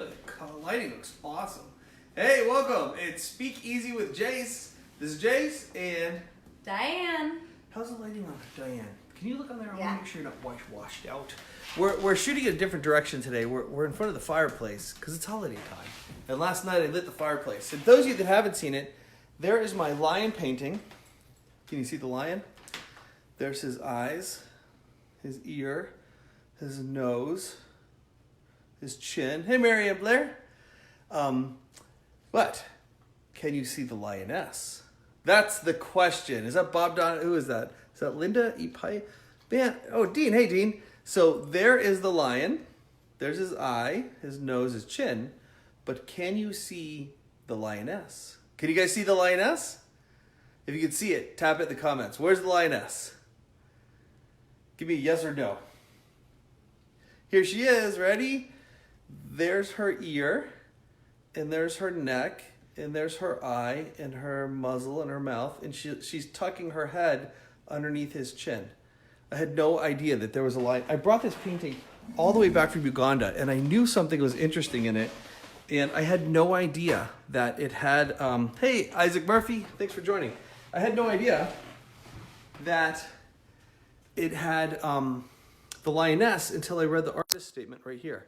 The lighting looks awesome. Hey, welcome. It's Speakeasy with Jase. This is Jase and Diane. How's the lighting on, Diane? Can you look on there? I Yeah. want to make sure you're not washed out. We're shooting in a different direction today. We're in front of the fireplace because it's holiday time. And last night I lit the fireplace. And those of you that haven't seen it, there is my lion painting. Can you see the lion? There's his eyes, his ear, his nose, his chin. Hey, Mary Blair. But can you see the lioness? That's the question. Is that Bob Don? Who is that? Is that Linda Epai? Man, oh, Dean. Hey, Dean. So there is the lion. There's his eye, his nose, his chin. But can you see the lioness? Can you guys see the lioness? If you can see it, tap it in the comments. Where's the lioness? Give me a yes or no. Here she is. Ready? There's her ear, and there's her neck, and there's her eye, and her muzzle, and her mouth, and she's tucking her head underneath his chin. I had no idea that there was a lion. I brought this painting all the way back from Uganda, and I knew something was interesting in it, and I had no idea that it had, hey, Isaac Murphy, thanks for joining. I had no idea that it had the lioness until I read the artist statement right here.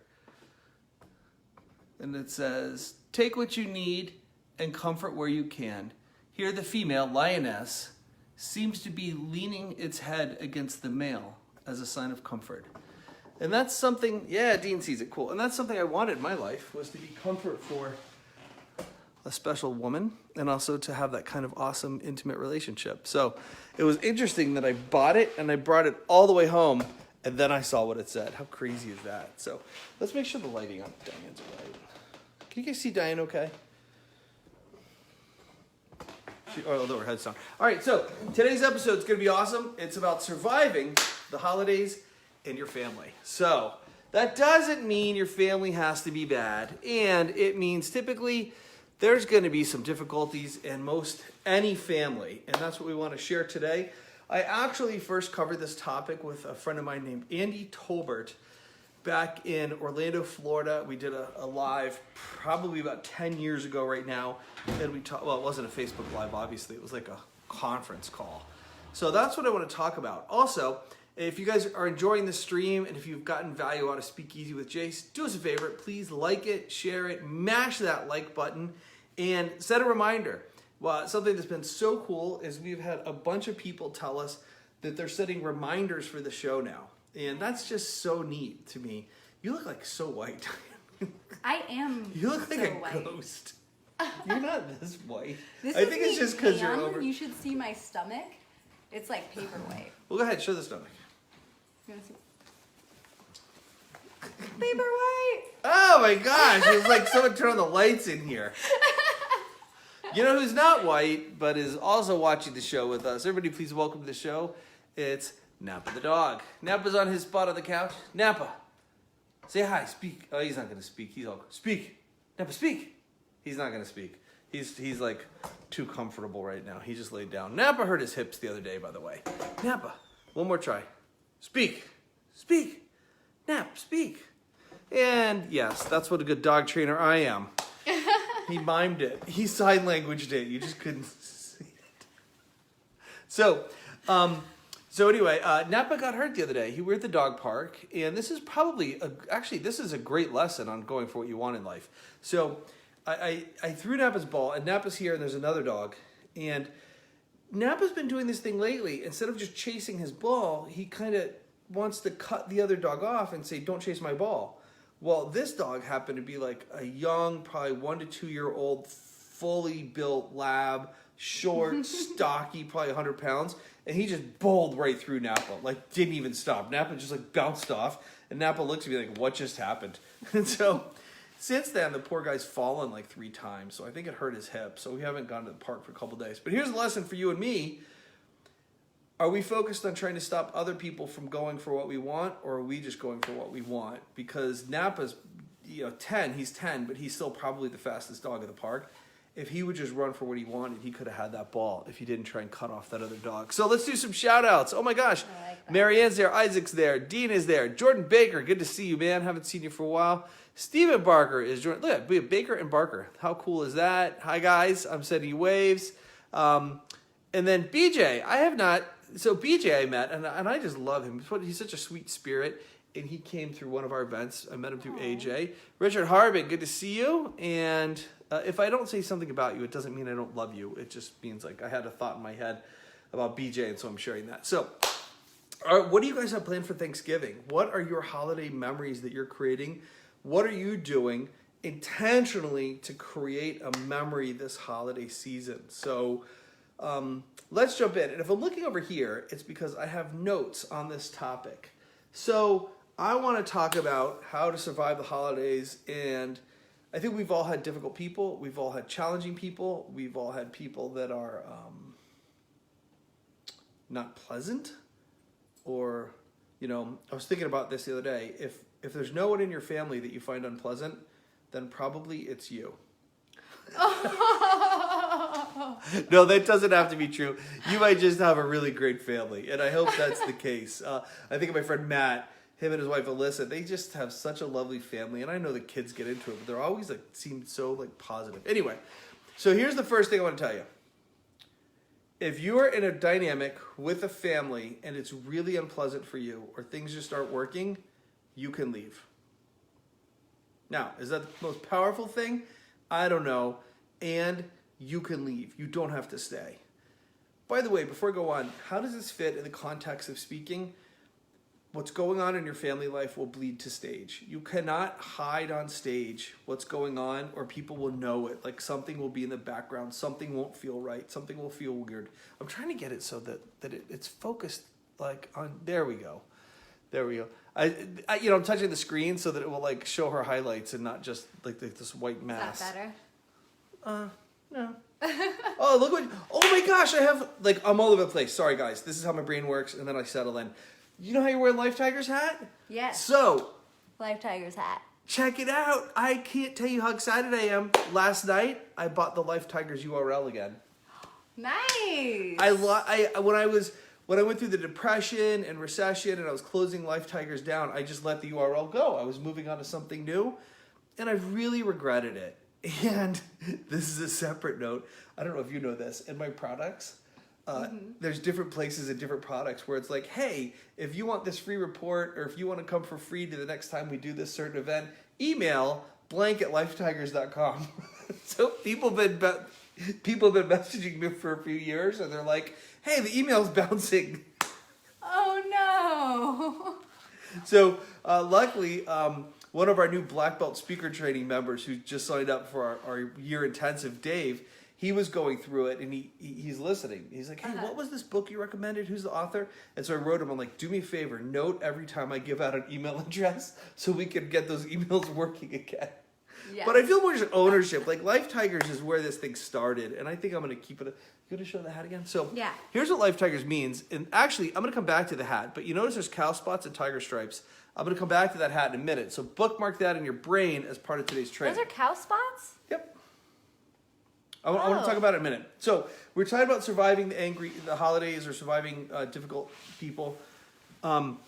And it says, take what you need and comfort where you can. Here the female, lioness, seems to be leaning its head against the male as a sign of comfort. And that's something, yeah, Dean sees it, cool. And that's something I wanted in my life, was to be comfort for a special woman and also to have that kind of awesome, intimate relationship. So it was interesting that I bought it and I brought it all the way home and then I saw what it said. How crazy is that? So let's make sure the lighting on Diane's right. Can you guys see Diane okay? Although her head's down. All right, so today's episode is going to be awesome. It's about surviving the holidays and your family. So that doesn't mean your family has to be bad. And it means typically there's going to be some difficulties in any family. And that's what we want to share today. I actually first covered this topic with a friend of mine named Andy Tolbert back in Orlando, Florida. We did a live probably about 10 years ago right now. And we talked, well, it wasn't a Facebook Live, obviously. It was like a conference call. So that's what I want to talk about. Also, if you guys are enjoying the stream and if you've gotten value out of Speakeasy with Jase, do us a favor. Please like it, share it, mash that like button, and set a reminder. Well, something that's been so cool is we've had a bunch of people tell us that they're setting reminders for the show now. And that's just so neat to me. You look like so white. I am. You look like so a white. Ghost. You're not this white. This I is think it's me just because you're tan. over. You should see my stomach. It's like paper white. Well, go ahead, show the stomach. You wanna see? Paper white. Oh my gosh, it was like someone turned on the lights in here. You know who's not white, but is also watching the show with us? Everybody, please welcome to the show. It's Napa the dog. Napa's on his spot on the couch. Napa, say hi, speak. Oh, he's not going to speak. He's all, speak. Napa, speak. He's not going to speak. He's like too comfortable right now. He just laid down. Napa hurt his hips the other day, by the way. Napa, one more try. Speak. Speak. Nap, speak. And yes, that's what a good dog trainer I am. He mimed it. He sign languaged it. You just couldn't see it. So anyway, Napa got hurt the other day. We were at the dog park, and this is probably, this is a great lesson on going for what you want in life. So I threw Napa's ball, and Napa's here, and there's another dog. And Napa's been doing this thing lately. Instead of just chasing his ball, he kind of wants to cut the other dog off and say, don't chase my ball. Well, this dog happened to be like a young, probably 1 to 2 year old, fully built lab, short, stocky, probably 100 pounds. And he just bowled right through Napa, like didn't even stop. Napa just like bounced off. And Napa looks at me like, what just happened? And so since then, the poor guy's fallen like 3 times. So I think it hurt his hip. So we haven't gone to the park for a couple days. But here's a lesson for you and me. Are we focused on trying to stop other people from going for what we want, or are we just going for what we want? Because Napa's, 10, he's 10, but he's still probably the fastest dog in the park. if he would just run for what he wanted, he could have had that ball if he didn't try and cut off that other dog. So let's do some shout outs. Oh my gosh. I like that. Marianne's there, Isaac's there, Dean is there, Jordan Baker, good to see you, man. Haven't seen you for a while. Steven Barker is joining. Look, we have Baker and Barker. How cool is that? Hi guys, I'm sending you waves. And then BJ, I have not. So BJ I met, and I just love him. He's such a sweet spirit, and he came through one of our events. I met him through AJ. Richard Harbin, good to see you. And if I don't say something about you, it doesn't mean I don't love you. It just means like I had a thought in my head about BJ, and so I'm sharing that. So, what do you guys have planned for Thanksgiving? What are your holiday memories that you're creating? What are you doing intentionally to create a memory this holiday season? So let's jump in. And if I'm looking over here, it's because I have notes on this topic. So I want to talk about how to survive the holidays. And I think we've all had difficult people. We've all had challenging people. We've all had people that are not pleasant. Or, you know, I was thinking about this the other day. If there's no one in your family that you find unpleasant, then probably it's you. No, that doesn't have to be true. You might just have a really great family, and I hope that's the case. I think of my friend Matt, him and his wife Alyssa, they just have such a lovely family, and I know the kids get into it, but they're always like seem so like positive. Anyway, so here's the first thing I want to tell you. If you are in a dynamic with a family and it's really unpleasant for you, or things just aren't working, you can leave. Now, is that the most powerful thing? I don't know. And you can leave. You don't have to stay. By the way, before I go on, how does this fit in the context of speaking? What's going on in your family life will bleed to stage. You cannot hide on stage what's going on, or people will know it. Like something will be in the background. Something won't feel right. Something will feel weird. I'm trying to get it so that it's focused like on, there we go. There we go. I'm touching the screen so that it will like show her highlights and not just like this white mass. Is that better? No. Oh, look what, oh my gosh, I have, like, I'm all over the place. Sorry guys, this is how my brain works, and then I settle in. You know how you wear Life Tiger's hat? Yes. So, Life Tiger's hat. check it out. I can't tell you how excited I am. Last night, I bought the Life Tiger's URL again. Nice. When I went through the depression and recession and I was closing Life Tigers down, I just let the URL go. I was moving on to something new, and I really regretted it. And this is a separate note. I don't know if you know this. In my products, there's different places and different products where it's like, hey, if you want this free report, or if you want to come for free to the next time we do this certain event, email blank@lifetigers.com. So people have been messaging me for a few years, and they're like, hey, the email's bouncing. Oh no. So luckily, one of our new black belt speaker training members who just signed up for our year intensive, Dave, he was going through it, and he's listening. He's like, hey, what was this book you recommended? Who's the author? And so I wrote him, I'm like, do me a favor, note every time I give out an email address so we can get those emails working again. Yes. But I feel more just ownership. Like Life Tigers is where this thing started, and I think I'm going to keep it. You going to show the hat again? So yeah. Here's what Life Tigers means. And actually, I'm going to come back to the hat, but you notice there's cow spots and tiger stripes. I'm going to come back to that hat in a minute. So bookmark that in your brain as part of today's training. Those are cow spots? Yep. I want to talk about it in a minute. So we're talking about surviving the holidays, or surviving difficult people. And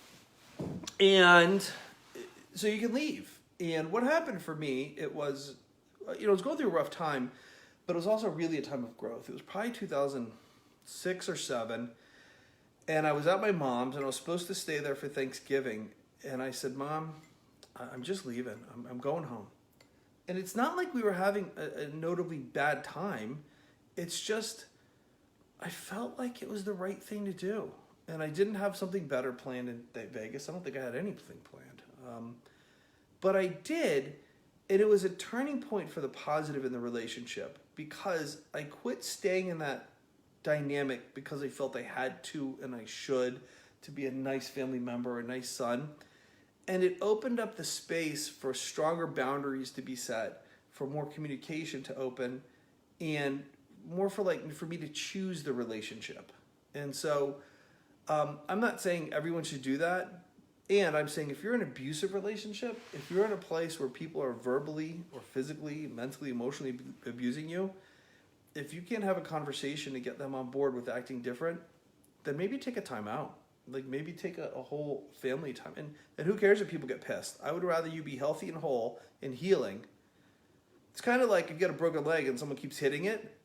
so you can leave. And what happened for me, it was, I was going through a rough time, but it was also really a time of growth. It was probably 2006 or 7, and I was at my mom's, and I was supposed to stay there for Thanksgiving, and I said, Mom, I'm just leaving. I'm going home. And it's not like we were having a notably bad time. It's just, I felt like it was the right thing to do. And I didn't have something better planned in Vegas. I don't think I had anything planned. But I did, and it was a turning point for the positive in the relationship, because I quit staying in that dynamic because I felt I had to and I should, to be a nice family member, a nice son. And it opened up the space for stronger boundaries to be set, for more communication to open, and more for me to choose the relationship. And so I'm not saying everyone should do that. And I'm saying if you're in an abusive relationship, if you're in a place where people are verbally or physically, mentally, emotionally abusing you, if you can't have a conversation to get them on board with acting different, then maybe take a time out. Like maybe take a whole family time. And who cares if people get pissed? I would rather you be healthy and whole and healing. It's kind of like you get a broken leg and someone keeps hitting it.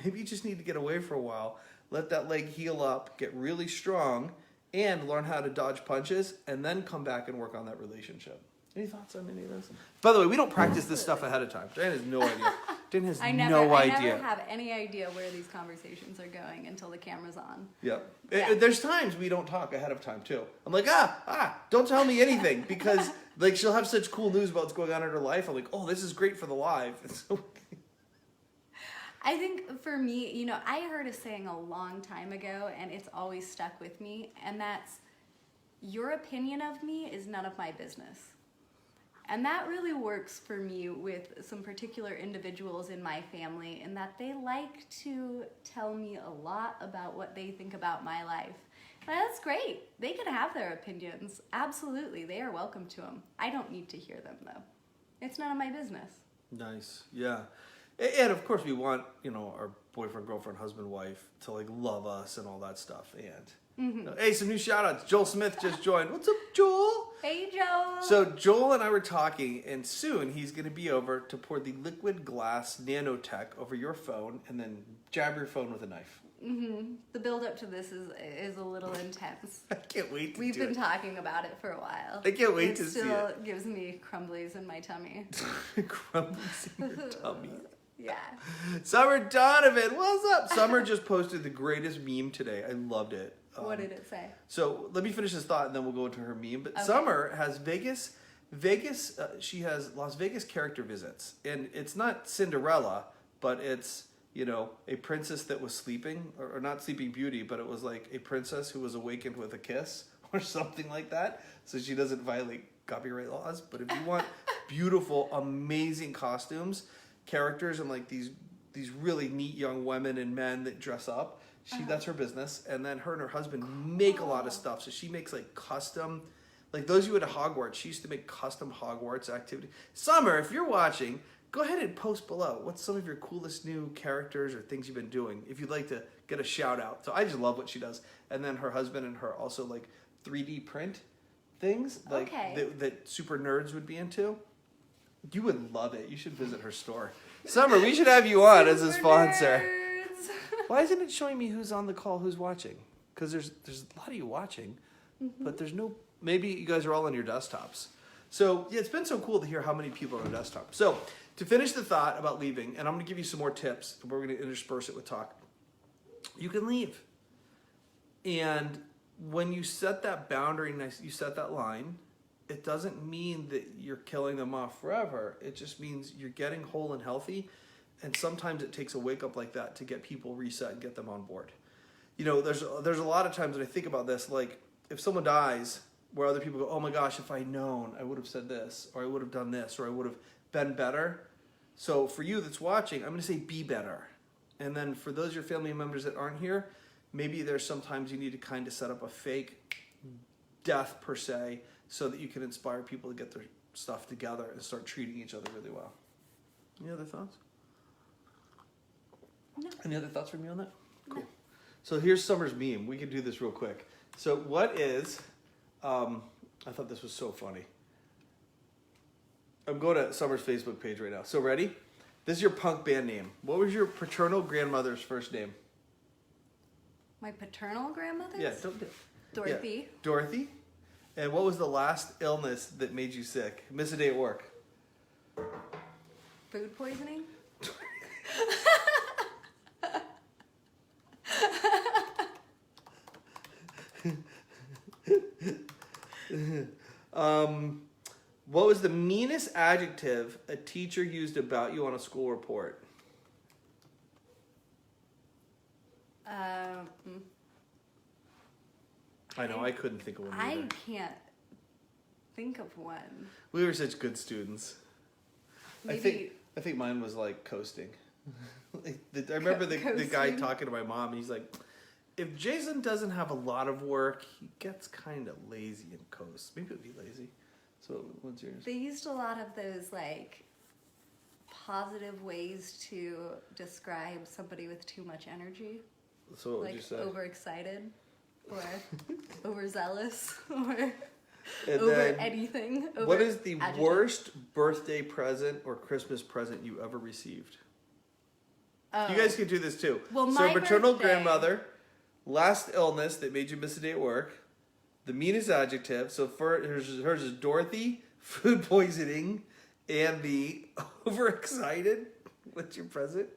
Maybe you just need to get away for a while. Let that leg heal up, get really strong, and learn how to dodge punches, and then come back and work on that relationship. Any thoughts on any of this? By the way, we don't practice this stuff ahead of time. Jen has no idea. Jen has I no idea. I never have any idea where these conversations are going until the camera's on. Yep. Yeah. There's times we don't talk ahead of time too. I'm like, don't tell me anything, because like she'll have such cool news about what's going on in her life. I'm like, oh, this is great for the live. I think for me, you know, I heard a saying a long time ago, and it's always stuck with me, and that's, your opinion of me is none of my business. And that really works for me with some particular individuals in my family, in that they like to tell me a lot about what they think about my life. And that's great. They can have their opinions. Absolutely. They are welcome to them. I don't need to hear them, though. It's none of my business. Nice. Yeah. And of course we want, you know, our boyfriend, girlfriend, husband, wife to like love us and all that stuff. And hey, some new shout outs. Joel Smith just joined. What's up, Joel? Hey, Joel. So Joel and I were talking, and soon he's going to be over to pour the liquid glass nanotech over your phone and then jab your phone with a knife. The build up to this is a little intense. I can't wait to We've do been it. talking about it for a while. I can't wait to see It still it. gives me crumblies in my tummy. Crumbles in your tummy. Yeah. Summer Donovan, what's up? Summer just posted the greatest meme today. I loved it. What did it say? So let me finish this thought and then we'll go into her meme. But Okay. Summer has Vegas. She has Las Vegas character visits, and it's not Cinderella, but it's, you know, a princess that was sleeping, or not Sleeping Beauty, but it was like a princess who was awakened with a kiss or something like that, so she doesn't violate copyright laws. But if you want beautiful, amazing costumes, characters, and like these really neat young women and men that dress up, that's her business. And then her and her husband make a lot of stuff. So she makes like custom, like those of you at Hogwarts, she used to make custom Hogwarts activity. Summer, if you're watching, go ahead and post below. What's some of your coolest new characters or things you've been doing, if you'd like to get a shout out. So I just love what she does. And then her husband and her also like 3D print things like that super nerds would be into. You would love it. You should visit her store. Summer, we should have you on as a sponsor. Nerds. Why isn't it showing me who's on the call, who's watching? Because there's a lot of you watching, but there's no. Maybe you guys are all on your desktops. So yeah, it's been so cool to hear how many people are on desktop. So to finish the thought about leaving, and I'm going to give you some more tips, and we're going to intersperse it with talk. You can leave, and when you set that boundary, you set that line. It doesn't mean that you're killing them off forever. It just means you're getting whole and healthy. And sometimes it takes a wake up like that to get people reset and get them on board. You know, there's a lot of times when I think about this, like if someone dies, where other people go, oh my gosh, if I'd known, I would have said this, or I would have done this, or I would have been better. So for you that's watching, I'm going to say be better. And then for those of your family members that aren't here, maybe there's sometimes you need to kind of set up a fake death per se, so that you can inspire people to get their stuff together and start treating each other really well. Any other thoughts? No. Any other thoughts from you on that? Cool. No. So here's Summer's meme. We can do this real quick. So what is, I thought this was so funny. I'm going to Summer's Facebook page right now. So ready? This is your punk band name. What was your paternal grandmother's first name? My paternal grandmother's? Yeah, don't do it. Dorothy. Yeah. Dorothy? And what was the last illness that made you sick? Miss a day at work. Food poisoning? What was the meanest adjective a teacher used about you on a school report? I know, I couldn't think of one either. I can't think of one. We were such good students. Maybe I think mine was like coasting. I remember the guy talking to my mom, and he's like, if Jason doesn't have a lot of work, he gets kind of lazy and coasts. Maybe it would be lazy. So what's yours? they used a lot of those like positive ways to describe somebody with too much energy. So what would you Like say? overexcited or overzealous or And over then, anything. what is the adjective. worst birthday present or Christmas present you ever received? Oh. You guys can do this too. Well, so my maternal birthday- grandmother, last illness that made you miss a day at work, the meanest adjective. So for hers is Dorothy, food poisoning, and the overexcited. What's your present?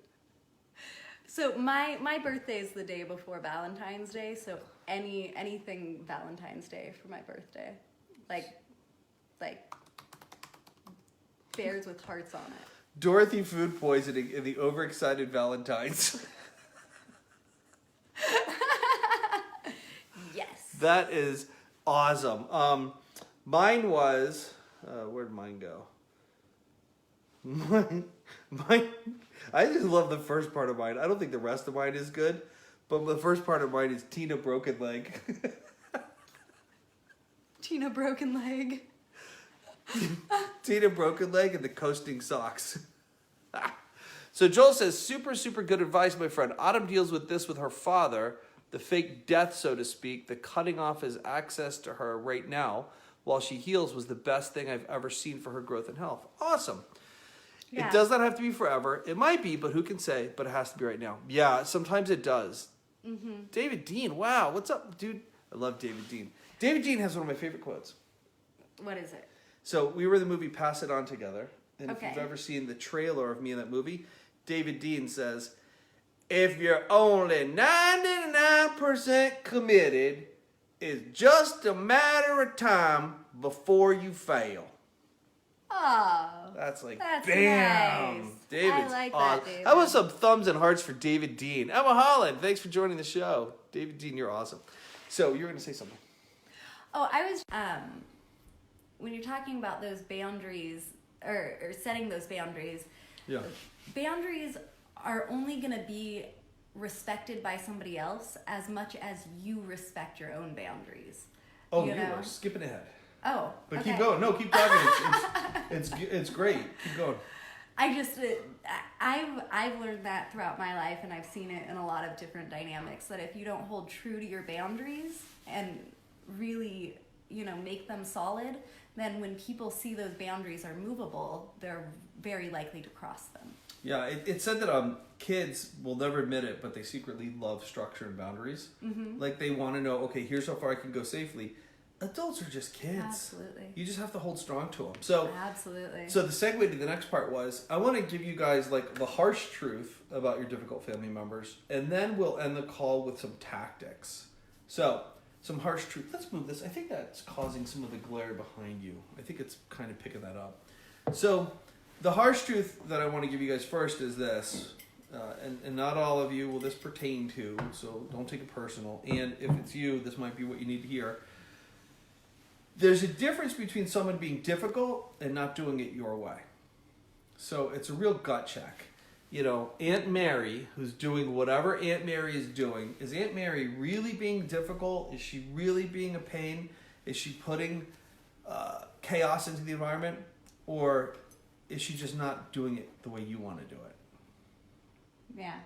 So my birthday is the day before Valentine's Day, so anything Valentine's Day for my birthday. Like bears with hearts on it. Dorothy, food poisoning, and the overexcited Valentine's. Yes. That is awesome. Mine was, where'd mine go? Mine, I just love the first part of mine. I don't think the rest of mine is good, but the first part of mine is Tina Broken Leg. Tina Broken Leg. Tina Broken Leg and the coasting socks. So Joel says, super, super good advice, my friend. Autumn deals with this with her father, the fake death, so to speak. The cutting off his access to her right now while she heals was the best thing I've ever seen for her growth and health. Awesome. Yeah. It does not have to be forever. It might be, but who can say? But it has to be right now. Yeah, sometimes it does. Mm-hmm. David Dean, wow. What's up, dude? I love David Dean. David Dean has one of my favorite quotes. What is it? So we were in the movie Pass It On Together. And Okay. if you've ever seen the trailer of me in that movie, David Dean says, if you're only 99% committed, it's just a matter of time before you fail. Oh. That's like, That's bam. nice. David's I like awesome. that, David. How about some thumbs and hearts for David Dean? Emma Holland, thanks for joining the show. David Dean, you're awesome. So you were going to say something. Oh, I was when you're talking about those boundaries or setting those boundaries, Yeah. boundaries are only going to be respected by somebody else as much as you respect your own boundaries. Oh, you you know? were skipping ahead. Oh, But okay. keep going. No, keep talking. It's great. Keep going. I just I've learned that throughout my life, and I've seen it in a lot of different dynamics, that if you don't hold true to your boundaries and really, make them solid, then when people see those boundaries are movable, they're very likely to cross them. Yeah, it said that kids will never admit it, but they secretly love structure and boundaries. Mm-hmm. Like they want to know, okay, here's how far I can go safely. Adults are just kids. Absolutely. You just have to hold strong to them. So, Absolutely. So the segue to the next part was, I want to give you guys like the harsh truth about your difficult family members, and then we'll end the call with some tactics. So, some harsh truth. Let's move this. I think that's causing some of the glare behind you. I think it's kind of picking that up. So, the harsh truth that I want to give you guys first is this, and not all of you will this pertain to, so don't take it personal. And if it's you, this might be what you need to hear. There's a difference between someone being difficult and not doing it your way. So it's a real gut check. Aunt Mary, who's doing whatever Aunt Mary is doing, is Aunt Mary really being difficult? Is she really being a pain? Is she putting chaos into the environment? Or is she just not doing it the way you want to do it? Yeah.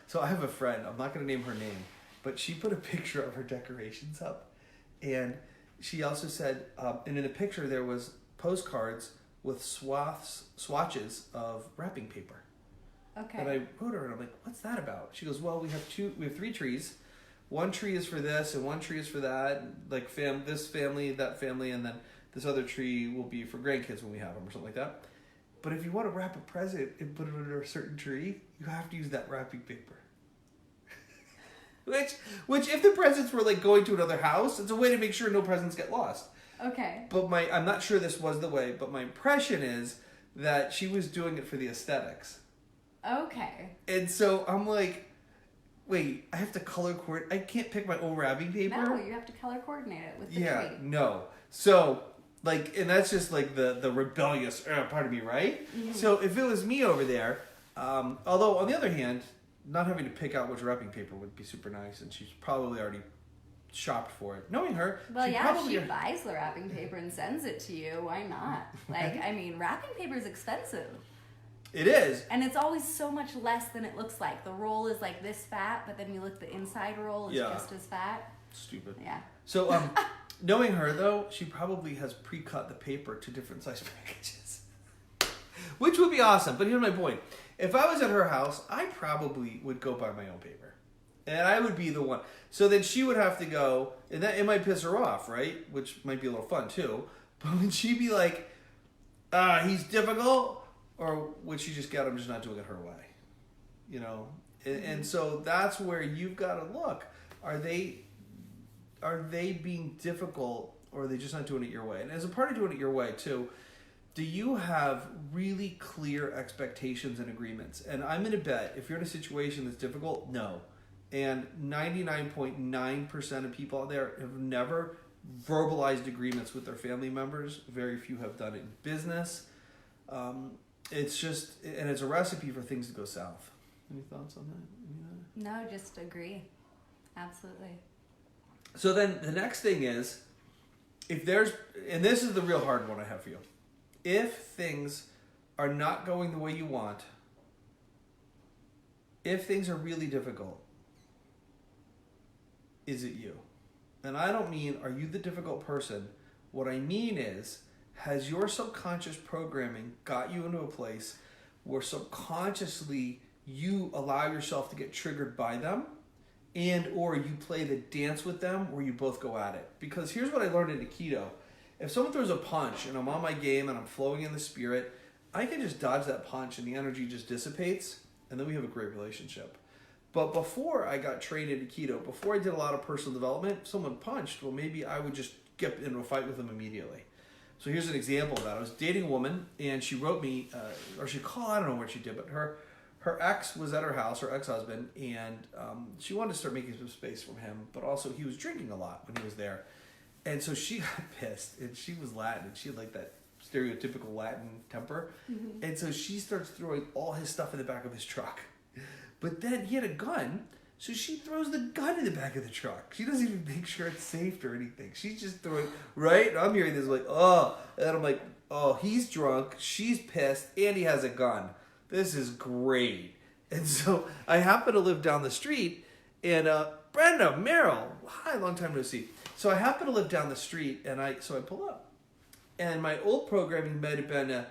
So I have a friend, I'm not going to name her name, but she put a picture of her decorations up. And she also said, and in the picture there was postcards with swatches of wrapping paper. Okay. And I wrote her and I'm like, what's that about? She goes, well, we have 3 trees. One tree is for this and one tree is for that. Like this family, that family, and then this other tree will be for grandkids when we have them or something like that. But if you want to wrap a present and put it under a certain tree, you have to use that wrapping paper. Which if the presents were like going to another house, it's a way to make sure no presents get lost. Okay. But I'm not sure this was the way, but my impression is that she was doing it for the aesthetics. Okay. And so I'm like, wait, I have to color coordinate. I can't pick my own wrapping paper. No, you have to color coordinate it with the tree. No. So and that's just like the rebellious part of me, right? Mm-hmm. So if it was me over there, although on the other hand, not having to pick out which wrapping paper would be super nice, and she's probably already shopped for it. Knowing her, Well, she yeah, probably... she buys the wrapping paper and sends it to you. Why not? Like, I mean, wrapping paper is expensive. It is. And it's always so much less than it looks like. The roll is like this fat, but then you look, the inside roll is just as fat. Stupid. Yeah. So, knowing her, though, she probably has pre-cut the paper to different size packages. Which would be awesome. But here's my point. If I was at her house, I probably would go buy my own paper. And I would be the one. So then she would have to go, and that it might piss her off, right? Which might be a little fun, too. But would she be like, he's difficult? Or would she just get, I'm just not doing it her way? You know? And so that's where you've got to look. Are they being difficult, or are they just not doing it your way? And as a part of doing it your way, too, do you have really clear expectations and agreements? And I'm going to bet if you're in a situation that's difficult, no. And 99.9% of people out there have never verbalized agreements with their family members. Very few have done it in business. It's just, and it's a recipe for things to go south. Any thoughts on that? No, just agree. Absolutely. So then the next thing is, if there's, and this is the real hard one I have for you. If things are not going the way you want, if things are really difficult, is it you? And I don't mean, are you the difficult person? What I mean is, has your subconscious programming got you into a place where subconsciously you allow yourself to get triggered by them, and or you play the dance with them where you both go at it? Because here's what I learned in Aikido. If someone throws a punch and I'm on my game and I'm flowing in the spirit, I can just dodge that punch and the energy just dissipates, and then we have a great relationship. But before I got trained in Aikido, before I did a lot of personal development, if someone punched, well, maybe I would just get into a fight with them immediately. So here's an example of that. I was dating a woman, and she wrote me, or she called, I don't know what she did, but her ex was at her house, her ex-husband, and she wanted to start making some space from him, but also he was drinking a lot when he was there. And so she got pissed, and she was Latin, and she had like that stereotypical Latin temper. Mm-hmm. And so she starts throwing all his stuff in the back of his truck. But then he had a gun, so she throws the gun in the back of the truck. She doesn't even make sure it's safe or anything. She's just throwing, right? And I'm hearing this like, oh. And I'm like, oh, he's drunk, she's pissed, and he has a gun. This is great. And so I happen to live down the street, and Brenda, Meryl, hi, long time no see. So I happen to live down the street, and I pull up. And my old programming might have been,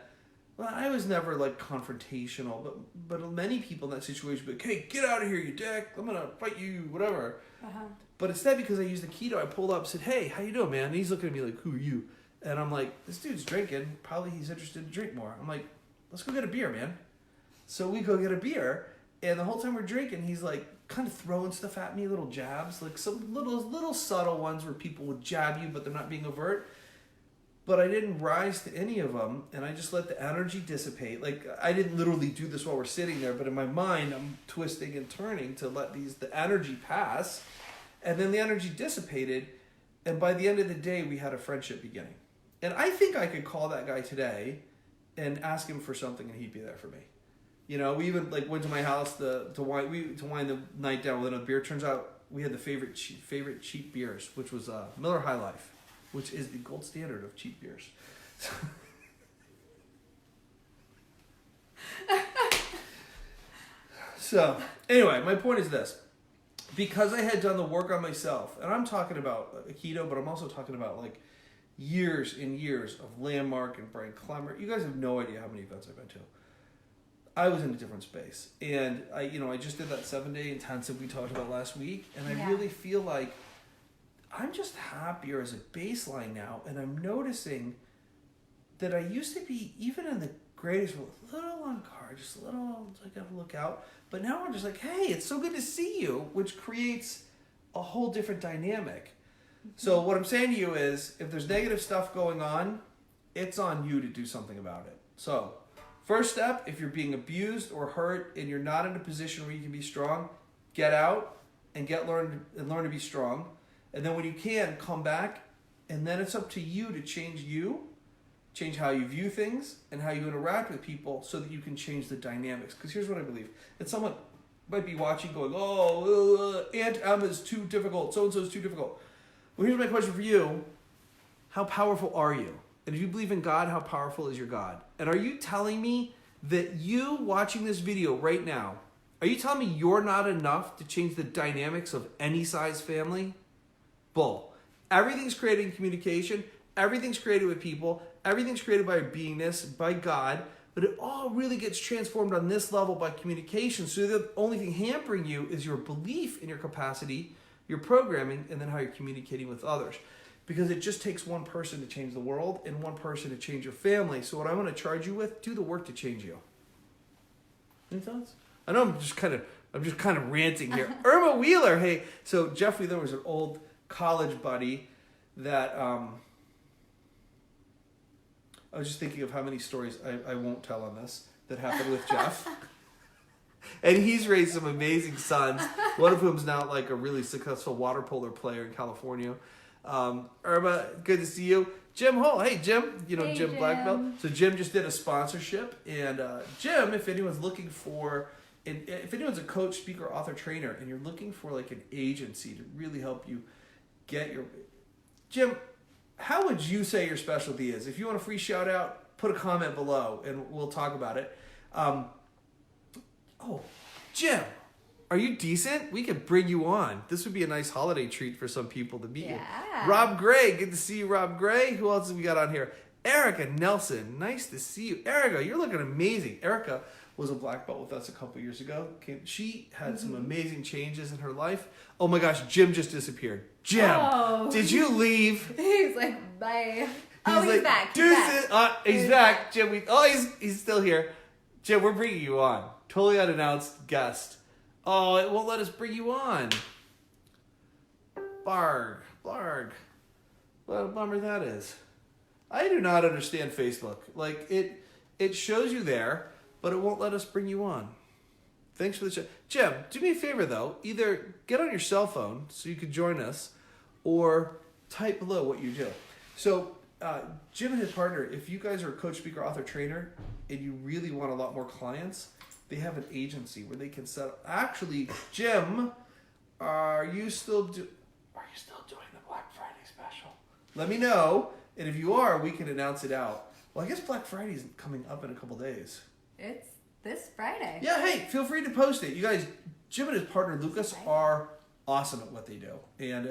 well, I was never like confrontational, but many people in that situation would be like, hey, get out of here, you dick. I'm going to fight you, whatever. Uh-huh. But instead, because I used the keto, I pulled up and said, hey, how you doing, man? And he's looking at me like, who are you? And I'm like, this dude's drinking. Probably he's interested to drink more. I'm like, let's go get a beer, man. So we go get a beer, and the whole time we're drinking, he's like kind of throwing stuff at me, little jabs, like some little subtle ones where people would jab you, but they're not being overt. But I didn't rise to any of them, and I just let the energy dissipate. Like, I didn't literally do this while we're sitting there, but in my mind, I'm twisting and turning to let the energy pass, and then the energy dissipated, and by the end of the day, we had a friendship beginning. And I think I could call that guy today and ask him for something, and he'd be there for me. You know, we even like went to my house to wind the night down with another beer. Turns out we had the favorite cheap beers, which was Miller High Life, which is the gold standard of cheap beers. So, anyway, my point is this. Because I had done the work on myself, and I'm talking about Aikido, but I'm also talking about like years and years of Landmark and Brian Clemmer. You guys have no idea how many events I've been to. I was in a different space. And I just did that 7-day intensive we talked about last week, and I really feel like I'm just happier as a baseline now, and I'm noticing that I used to be, even in the greatest, a little on guard, just a little, I gotta look out. But now I'm just like, hey, it's so good to see you, which creates a whole different dynamic. Mm-hmm. So what I'm saying to you is, if there's negative stuff going on, it's on you to do something about it. So, first step, if you're being abused or hurt and you're not in a position where you can be strong, get out and learn to be strong. And then when you can, come back, and then it's up to you to change how you view things and how you interact with people so that you can change the dynamics. Because here's what I believe. That someone might be watching going, oh, Aunt Emma's too difficult, so-and-so's too difficult. Well, here's my question for you. How powerful are you? And if you believe in God, how powerful is your God? And are you telling me that you watching this video right now, are you telling me you're not enough to change the dynamics of any size family? Bull. Everything's created in communication. Everything's created with people. Everything's created by beingness, by God. But it all really gets transformed on this level by communication. So the only thing hampering you is your belief in your capacity, your programming, and then how you're communicating with others. Because it just takes one person to change the world and one person to change your family. So what I want to charge you with, do the work to change you. Any thoughts? I know I'm just kind of ranting here. Irma Wheeler, hey. So Jeff Wheeler was an old college buddy that I was just thinking of how many stories I won't tell on this that happened with Jeff. And he's raised some amazing sons, one of whom's now like a really successful water polo player in California. Irma, good to see you. Jim Hull, hey Jim, Hey, Jim Jim. Blackbelt. So Jim just did a sponsorship, and Jim, if anyone's looking for, if anyone's a coach, speaker, author, trainer, and you're looking for like an agency to really help you get your, Jim, how would you say your specialty is? If you want a free shout out, put a comment below, and we'll talk about it. Jim, are you decent? We could bring you on. This would be a nice holiday treat for some people to meet you. Rob Gray, good to see you, Rob Gray. Who else have we got on here? Erica Nelson, nice to see you. Erica, you're looking amazing. Erica was a black belt with us a couple years ago. She had some amazing changes in her life. Oh my gosh, Jim just disappeared. Jim, did you leave? He's like, bye. He's He's back. He's back. Jim, he's still here. Jim, we're bringing you on. Totally unannounced guest. Oh, it won't let us bring you on. Blarg. What a bummer that is. I do not understand Facebook. Like, it shows you there, but it won't let us bring you on. Thanks for the chat. Jim, do me a favor, though. Either get on your cell phone so you can join us, or type below what you do. So, Jim and his partner, if you guys are a coach, speaker, author, trainer, and you really want a lot more clients, they have an agency where they can set up. Actually, Jim, are you still doing the Black Friday special? Let me know, and if you are, we can announce it out. Well, I guess Black Friday is coming up in a couple days. It's this Friday. Yeah, hey, feel free to post it. You guys, Jim and his partner Lucas are awesome at what they do, and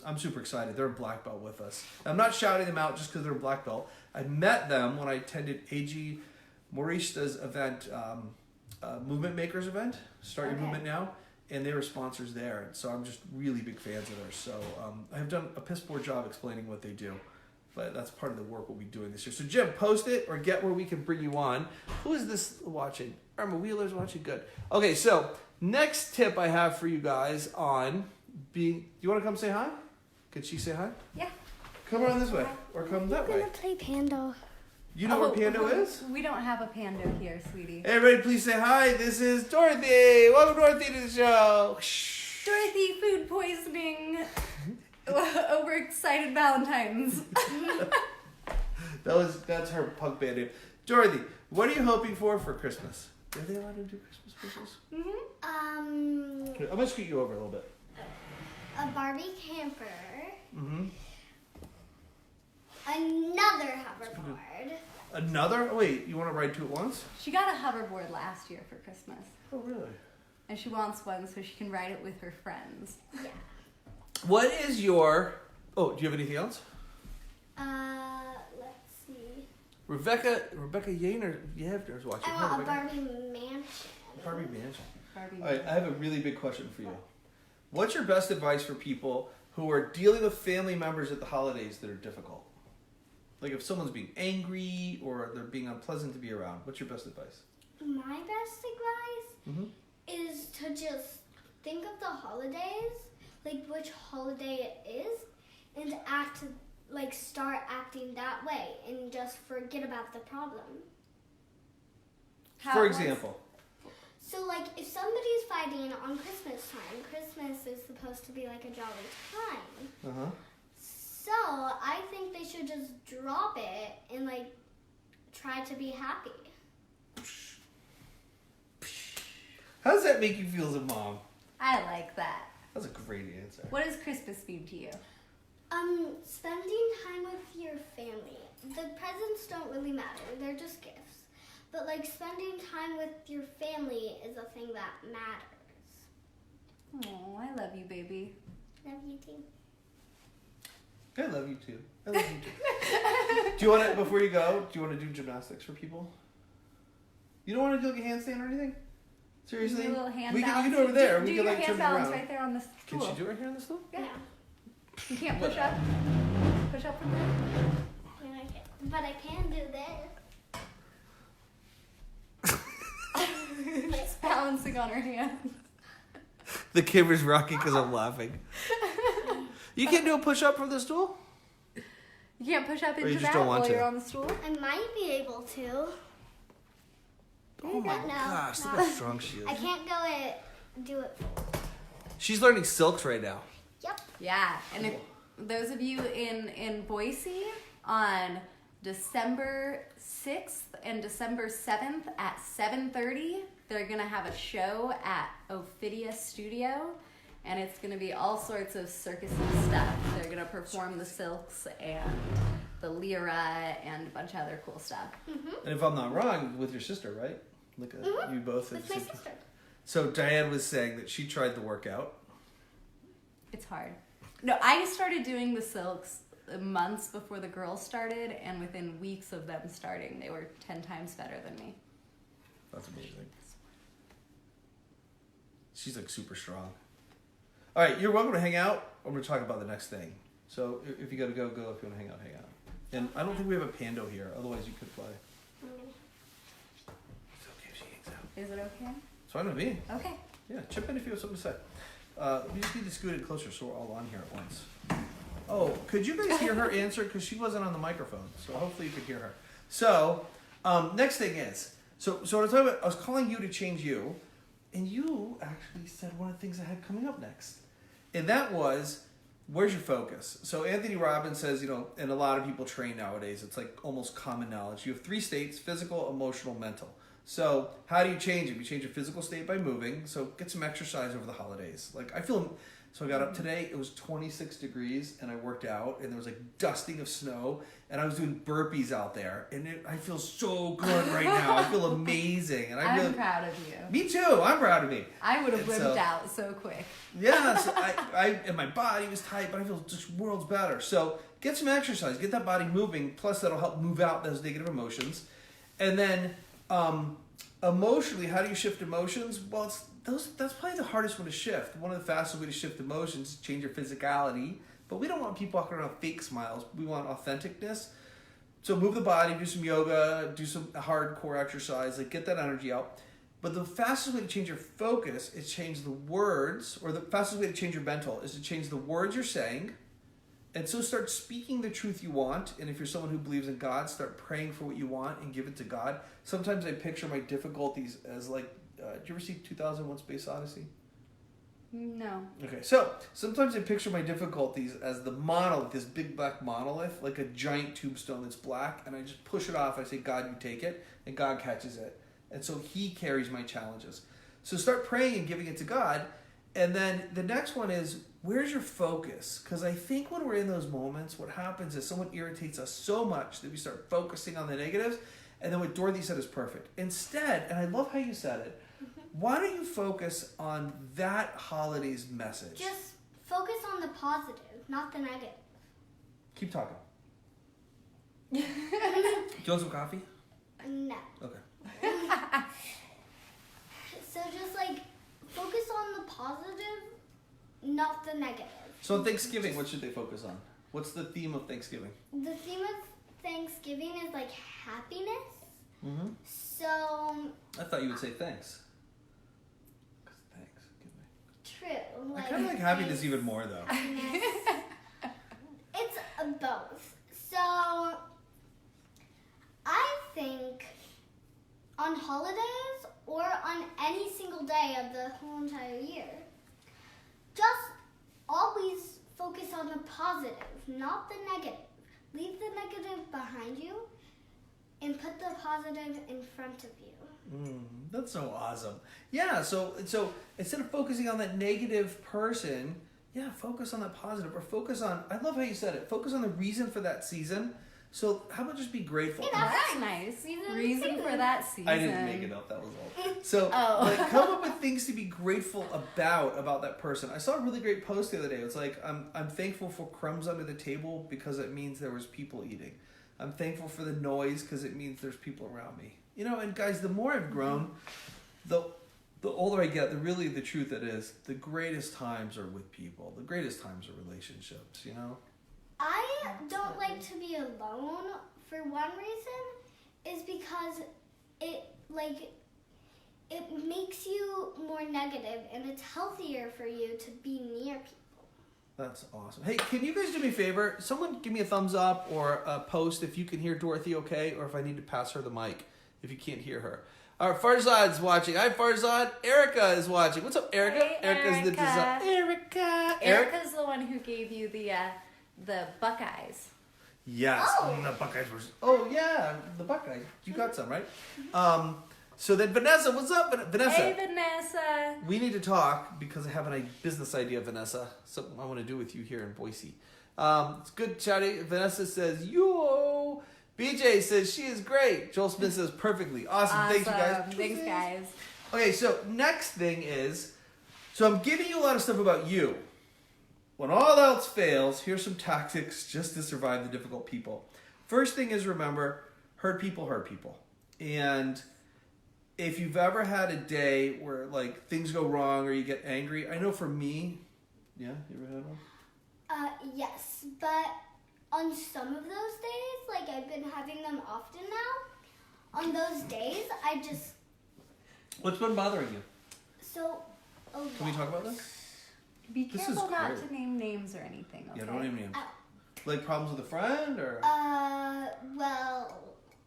I'm super excited. They're a black belt with us. I'm not shouting them out just because they're a black belt. I met them when I attended AG Maurista's event, Movement Makers event, Start Your Movement Now, and they were sponsors there. So I'm just really big fans of theirs. So I've done a piss poor job explaining what they do, but that's part of the work we'll be doing this year. So Jim, post it or get where we can bring you on. Who is this watching? Irma Wheeler's watching. Good. Okay, so next tip I have for you guys on being. You want to come say hi? Could she say hi? Yeah. Come around this way or come that way. I'm gonna play Pando. You know where Pando is? We don't have a pando here, sweetie. Hey, everybody, please say hi. This is Dorothy. Welcome, Dorothy, to the show. Dorothy, food poisoning. Overexcited Valentine's. That's her punk band name. Dorothy, what are you hoping for Christmas? Are they allowed to do Christmas wishes? Mm-hmm. I'm gonna scoot you over a little bit. A Barbie camper. Mm-hmm. Another hoverboard. Another? Oh, wait, you want to ride two at once? She got a hoverboard last year for Christmas. Oh, really? And she wants one so she can ride it with her friends. Yeah. What is your... Oh, do you have anything else? Let's see. Rebecca Yaner is watching. I want a Rebecca. Barbie mansion. Barbie mansion. Barbie. All right, I have a really big question for you. What's your best advice for people who are dealing with family members at the holidays that are difficult? Like if someone's being angry or they're being unpleasant to be around, what's your best advice? My best advice is to just think of the holidays, like which holiday it is, and start acting that way and just forget about the problem. For example? So, like, if somebody's fighting on Christmas time, Christmas is supposed to be like a jolly time. Uh-huh. So, I think they should just drop it and, like, try to be happy. How does that make you feel as a mom? I like that. That's a great answer. What does Christmas mean to you? Spending time with your family. The presents don't really matter. They're just gifts. But like spending time with your family is a thing that matters. Oh, I love you, baby. Love you too. I love you too. I love you too. Do you want to, before you go, do you want to do gymnastics for people? You don't want to do like a handstand or anything? Seriously? Do a little hand we balance. can do it over there. Do we your can like hand turn it balance around. right there on the stool. Can she do it right here on the stool? Yeah. You can't push up. Push up from there. But I can do this. She's balancing on her hand. The camera's rocking because I'm laughing. You can't do a push up from the stool? You can't push up you into just that don't want while to? you're on the stool? I might be able to. Oh my No, gosh, no. look how strong she is. I can't do it. She's learning silks right now. Yep. Yeah, and if those of you in Boise on December 6th and December 7th at 7:30, they're going to have a show at Ophidia Studio, and it's going to be all sorts of circusy stuff. They're going to perform the silks and the lyra and a bunch of other cool stuff. Mm-hmm. And if I'm not wrong, with your sister, right? Look at you both. With my sister. So Diane was saying that she tried the workout. It's hard. No, I started doing the silks months before the girls started, and within weeks of them starting, they were 10 times better than me. That's amazing. She's like super strong. All right, you're welcome to hang out. I'm going to talk about the next thing. So if you got to go, go. If you want to hang out, hang out. And I don't think we have a pando here. Otherwise, you could play. It's okay if she hangs out. Is it okay? It's fine with me. Okay. Yeah, chip in if you have something to say. We just need to scoot it closer so we're all on here at once. Oh, could you guys hear her answer? Because she wasn't on the microphone, so hopefully you could hear her. So, next thing is, so what I was talking about, I was calling you to change you, and you actually said one of the things I had coming up next. And that was, where's your focus? So Anthony Robbins says, and a lot of people train nowadays, it's like almost common knowledge. You have 3 states: physical, emotional, mental. So how do you change it? You change your physical state by moving. So get some exercise over the holidays. Like so I got up today, it was 26 degrees and I worked out and there was like dusting of snow and I was doing burpees out there and I feel so good right now. I feel amazing. And I'm proud of you. Me too. I'm proud of me. I would have limped out so quick. Yeah, so and my body was tight, but I feel just worlds better. So get some exercise, get that body moving. Plus that'll help move out those negative emotions. And then emotionally, how do you shift emotions? Well, that's probably the hardest one to shift. One of the fastest ways to shift emotions is change your physicality. But we don't want people walking around with fake smiles. We want authenticness. So move the body, do some yoga, do some hardcore exercise, like get that energy out. But the fastest way to change your focus is change the words, or the fastest way to change your mental is to change the words you're saying. And so start speaking the truth you want. And if you're someone who believes in God, start praying for what you want and give it to God. Sometimes I picture my difficulties as like, did you ever see 2001 Space Odyssey? No. Okay, so sometimes I picture my difficulties as the monolith, this big black monolith, like a giant tombstone that's black. And I just push it off. I say, God, you take it. And God catches it. And so he carries my challenges. So start praying and giving it to God. And then the next one is, where's your focus? Because I think when we're in those moments, what happens is someone irritates us so much that we start focusing on the negatives. And then what Dorothy said is perfect. Instead, and I love how you said it, why don't you focus on that holiday's message? Just focus on the positive, not the negative. Keep talking. Do you want some coffee? No. Okay. So just like focus on the positive, not the negative. So on Thanksgiving, what should they focus on? What's the theme of Thanksgiving? The theme of Thanksgiving is like happiness. Mm-hmm. So I thought you would say thanks. Thanksgiving. true. I kind of like happiness even more though. It's both. So I think on holidays or on any single day of the whole entire year, just always focus on the positive, not the negative. Leave the negative behind you and put the positive in front of you. That's so awesome. Yeah, so instead of focusing on that negative person, yeah, focus on that positive, or focus on, I love how you said it, focus on the reason for that season. So how about just be grateful? Yeah, that's nice. Reason for that season. I didn't make it up, that was all. So like, come up with things to be grateful about that person. I saw a really great post the other day. It's like, I'm thankful for crumbs under the table because it means there was people eating. I'm thankful for the noise because it means there's people around me. You know, and guys, the more I've grown, the older I get, the truth it is, the greatest times are with people. The greatest times are relationships, you know? I don't like to be alone for one reason is because it makes you more negative, and it's healthier for you to be near people. That's awesome. Hey, can you guys do me a favor? Someone give me a thumbs up or a post if you can hear Dorothy okay, or if I need to pass her the mic if you can't hear her. All right, Farzad's watching. Hi, Farzad. Erica is watching. What's up, Erica? Hey, Erica's the design. Erica. Erica's the one who gave you the Buckeyes. Yes. Oh. The Buckeyes were. Oh yeah, the Buckeyes. You got some, right? So then Vanessa, what's up, Vanessa? Hey, Vanessa. We need to talk because I have a business idea, Vanessa. Something I want to do with you here in Boise. It's good chatting. Vanessa says, yo. BJ says she is great. Joel Smith says perfectly. Awesome. Thank you guys. Thanks, guys. Okay, so next thing is, so I'm giving you a lot of stuff about you. When all else fails, here's some tactics just to survive the difficult people. First thing is, remember, hurt people hurt people. And if you've ever had a day where like things go wrong or you get angry, I know for me, yeah, you ever had one? Yes, but on some of those days, like I've been having them often now, on those days, I just... What's been bothering you? So, Can we talk about this? Be This careful is not great. to name names or anything, okay? Yeah, don't name names. Like problems with a friend or? Well,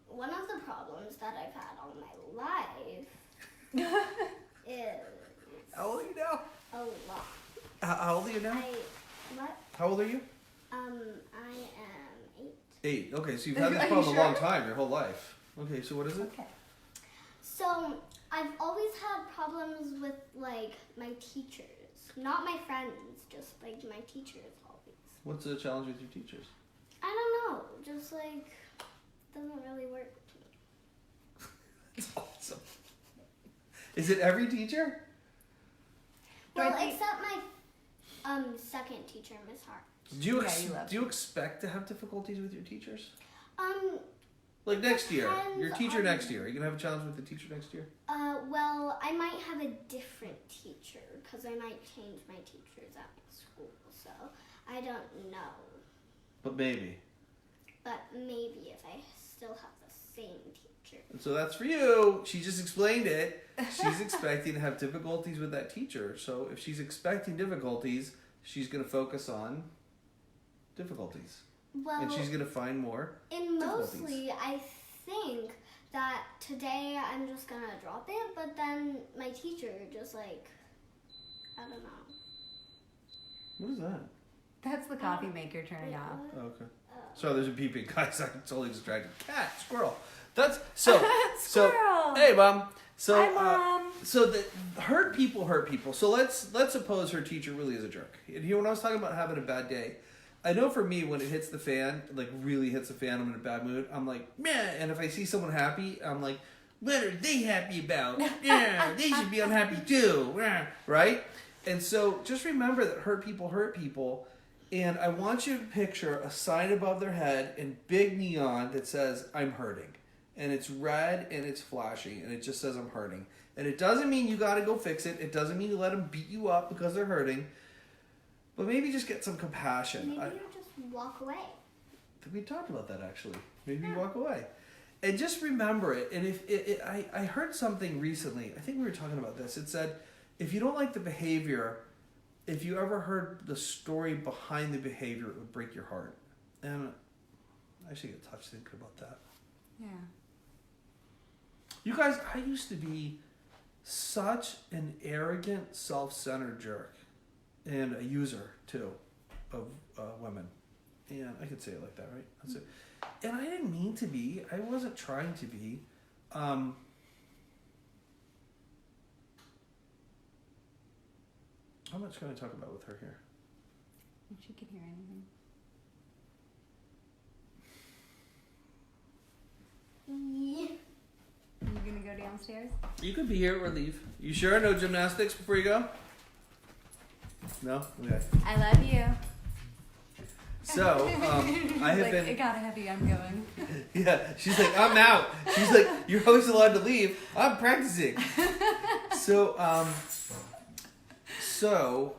one of the problems that I've had all my life is How old are you now? a lot. How old are you now? What? How old are you? I am 8. 8. Okay, so you've had this Are you problem a long sure? time, your whole life. Okay, so what is it? Okay. So, I've always had problems with, like, my teachers. Not my friends, just, like, my teachers always. What's the challenge with your teachers? I don't know. Just, like, doesn't really work with me. It's awesome. Is it every teacher? Well, I think- except my second teacher, Miss Hart. Do you, Yeah, you love do you expect to have difficulties with your teachers? Like next year, depends your teacher on- next year. Are you gonna have a challenge with the teacher next year? Well, I might have a different teacher because I might change my teachers at my school. So I don't know, But maybe. but maybe if I still have the same teacher. And so that's for you. She just explained it. She's expecting to have difficulties with that teacher. So if she's expecting difficulties, she's gonna focus on difficulties, Well, and she's gonna find more. and difficulties. mostly I think that today I'm just gonna drop it, but then my teacher just like, I don't know. What is that? That's the coffee maker turning Wait, off. what? Oh, okay. So there's a beeping. Guys, I'm totally distracted. Cat, squirrel. That's so. Squirrel. So hey, mom. So Hi, Mom. so the hurt people hurt people. So let's suppose her teacher really is a jerk. And here, when I was talking about having a bad day, I know for me when it hits the fan, like really hits the fan, I'm in a bad mood. I'm like, meh. And if I see someone happy, I'm like, what are they happy about? Yeah, they should be unhappy too. Right? And so just remember that hurt people hurt people. And I want you to picture a sign above their head in big neon that says, I'm hurting. And it's red and it's flashing and it just says, I'm hurting. And it doesn't mean you got to go fix it. It doesn't mean you let them beat you up because they're hurting. But maybe just get some compassion. Maybe you just walk away. We talked about that actually. Maybe you walk away. And just remember it. And I heard something recently. I think we were talking about this. It said, if you don't like the behavior, if you ever heard the story behind the behavior, it would break your heart. And I should get touched thinking about that. Yeah. You guys, I used to be such an arrogant, self-centered jerk. And a user, too, of women. And I could say it like that, right? That's it. And I didn't mean to be. I wasn't trying to be. How much can I talk about with her here? If she can hear anything. Yeah. Are you gonna go downstairs? You could be here or leave. You sure? No gymnastics before you go? No? Okay. I love you. So, I have Like, been... it got heavy, I'm going. Yeah, she's like, I'm out. She's like, you're always allowed to leave. I'm practicing. So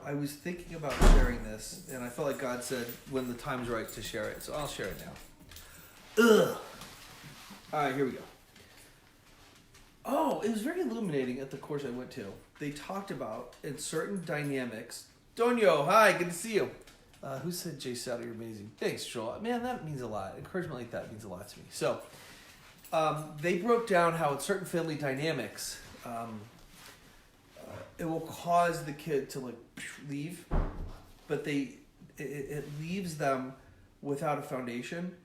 I was thinking about sharing this, and I felt like God said when the time's right to share it. So I'll share it now. Ugh. All right, here we go. Oh, it was very illuminating at the course I went to. They talked about in certain dynamics. Donio, hi, good to see you. Who said Jase Souder, you're amazing? Thanks, Joel. Man, that means a lot. Encouragement like that means a lot to me. So, they broke down how in certain family dynamics, it will cause the kid to like leave, but it leaves them without a foundation,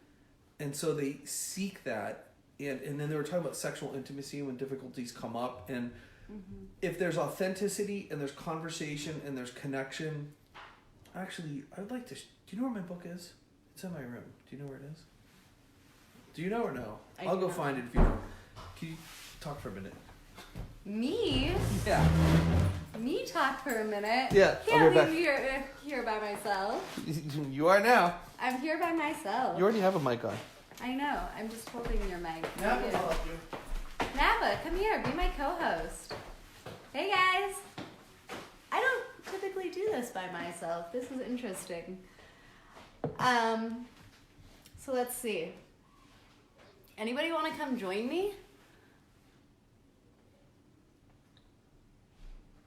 and so they seek that. And then they were talking about sexual intimacy when difficulties come up, and if there's authenticity and there's conversation and there's connection. Actually, I'd like to... do you know where my book is? It's in my room. Do you know where it is? Do you know or no? I'll go find it if you know. Can you talk for a minute? Me? Yeah. Me talk for a minute? Yeah, I'll Can't be right leave you here by myself. You are now. I'm here by myself. You already have a mic on. I know. I'm just holding your mic. Napa, You. I'll help you. Napa, come here. Be my co-host. Hey, guys. I don't typically do this by myself. This is interesting. So let's see. Anybody want to come join me?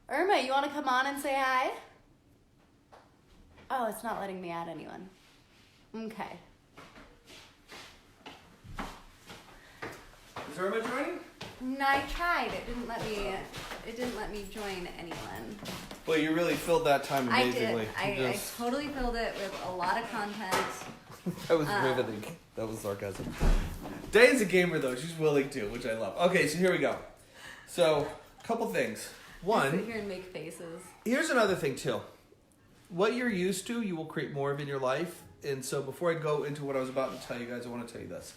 Irma, you want to come on and say hi? Oh, it's not letting me add anyone. Okay. Is Irma joining? No, I tried. It didn't let me join anyone. Well, you really filled that time amazingly. I did. I totally filled it with a lot of content. That was riveting. That was sarcasm. Diane's a gamer though. She's willing to, which I love. Okay, so here we go. So, a couple things. One, Sit here and make faces. here's another thing too. What you're used to, you will create more of in your life. And so before I go into what I was about to tell you guys, I want to tell you this.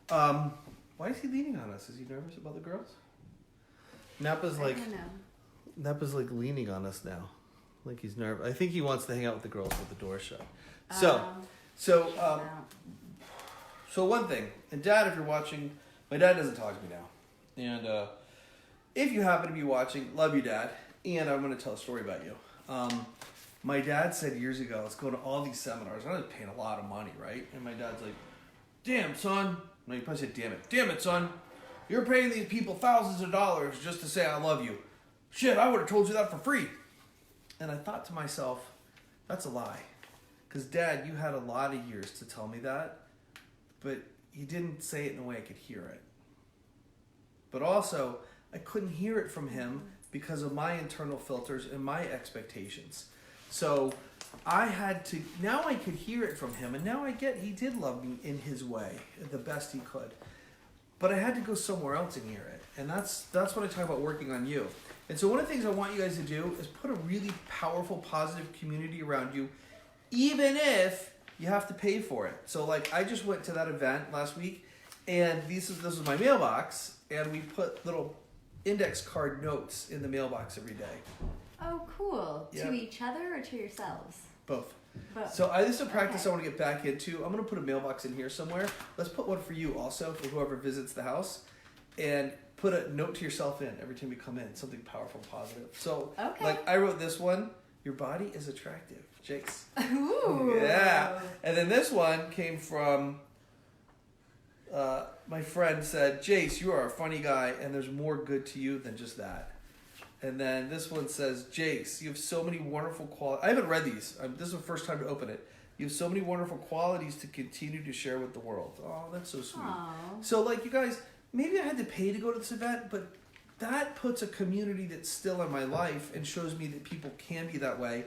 Why is he leaning on us? Is he nervous about the girls? Napa's I like don't know. Napa's like leaning on us now. Like he's nervous. I think he wants to hang out with the girls with the door shut. So No. one thing, and Dad, if you're watching, my dad doesn't talk to me now. And if you happen to be watching, love you, Dad. And I'm going to tell a story about you. My dad said years ago, let's go to all these seminars. I was paying a lot of money, right? And my dad's like, damn, son. No, he probably said, damn it. Damn it, son. You're paying these people thousands of dollars just to say I love you. Shit, I would have told you that for free. And I thought to myself, that's a lie. Because, Dad, you had a lot of years to tell me that, but you didn't say it in a way I could hear it. But also, I couldn't hear it from him because of my internal filters and my expectations. So I had to, now I could hear it from him, and now I get he did love me in his way, the best he could. But I had to go somewhere else and hear it. And that's what I talk about working on you. And so one of the things I want you guys to do is put a really powerful, positive community around you, even if you have to pay for it. So like I just went to that event last week, and this was my mailbox, and we put little index card notes in the mailbox every day. Oh, cool. Yeah. To each other or to yourselves? Both. Both. So this is a practice Okay. I want to get back into. I'm going to put a mailbox in here somewhere. Let's put one for you also, for whoever visits the house. And put a note to yourself in every time you come in. Something powerful, positive. So, Okay. like I wrote this one, your body is attractive. Jake's. Ooh. Yeah. And then this one came from my friend said, Jase, you are a funny guy, and there's more good to you than just that. And then this one says, Jase, you have so many wonderful qualities. I haven't read these. This is the first time to open it. You have so many wonderful qualities to continue to share with the world. Oh, that's so sweet. Aw. So, like, you guys, maybe I had to pay to go to this event, but that puts a community that's still in my life and shows me that people can be that way.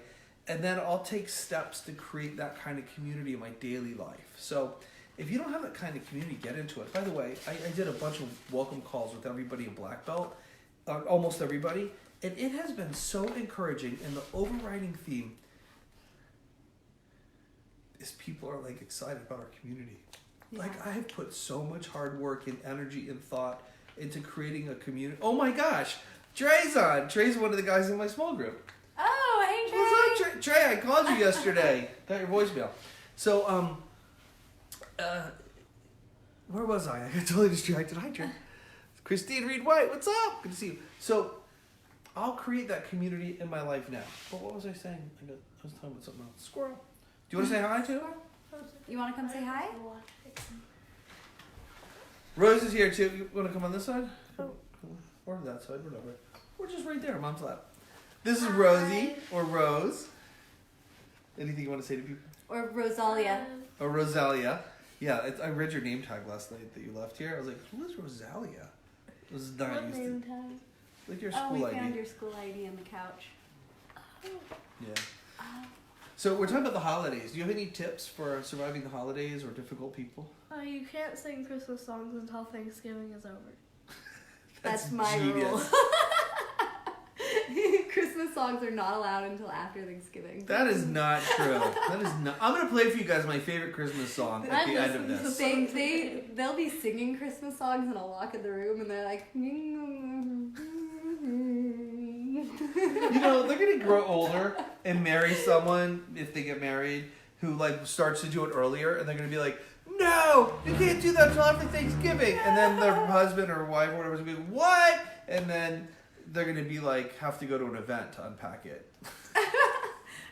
And then I'll take steps to create that kind of community in my daily life. So if you don't have that kind of community, get into it. By the way, I did a bunch of welcome calls with everybody in Black Belt, almost everybody. And it has been so encouraging. And the overriding theme is people are like excited about our community. Yeah. Like I have put so much hard work and energy and thought into creating a community. Oh my gosh, Trey's on. Trey's one of the guys in my small group. Oh, hey, Trey. What's up, Trey? I called you yesterday. Got your voicemail. So, where was I? I got totally distracted. Hi, Trey. Christine Reed White, what's up? Good to see you. So, I'll create that community in my life now. But what was I saying? I was talking about something else. Squirrel. Do you want to say hi to her? You want to come say hi? Rose is here too. You want to come on this side? Or that side, whatever. Or just right there, Mom's lap. This is Rosie, or Rose. Anything you want to say to people? Or Rosalia. Or Rosalia. Yeah, I read your name tag last night that you left here. I was like, who is Rosalia? It was not What used name to. tag? Like your Oh, school we ID. found your school ID on the couch. Yeah. So we're talking about the holidays. Do you have any tips for surviving the holidays or difficult people? You can't sing Christmas songs until Thanksgiving is over. That's my rule. Christmas songs are not allowed until after Thanksgiving. That is not true. That is not. I'm gonna play for you guys my favorite Christmas song at the end of this. They'll be singing Christmas songs and I'll walk in the room and they're like, You know, they're gonna grow older and marry someone if they get married who like starts to do it earlier, and they're gonna be like, "No, you can't do that until after Thanksgiving." And then their husband or wife or whatever is gonna be, "What?" And then they're gonna be like, have to go to an event to unpack it.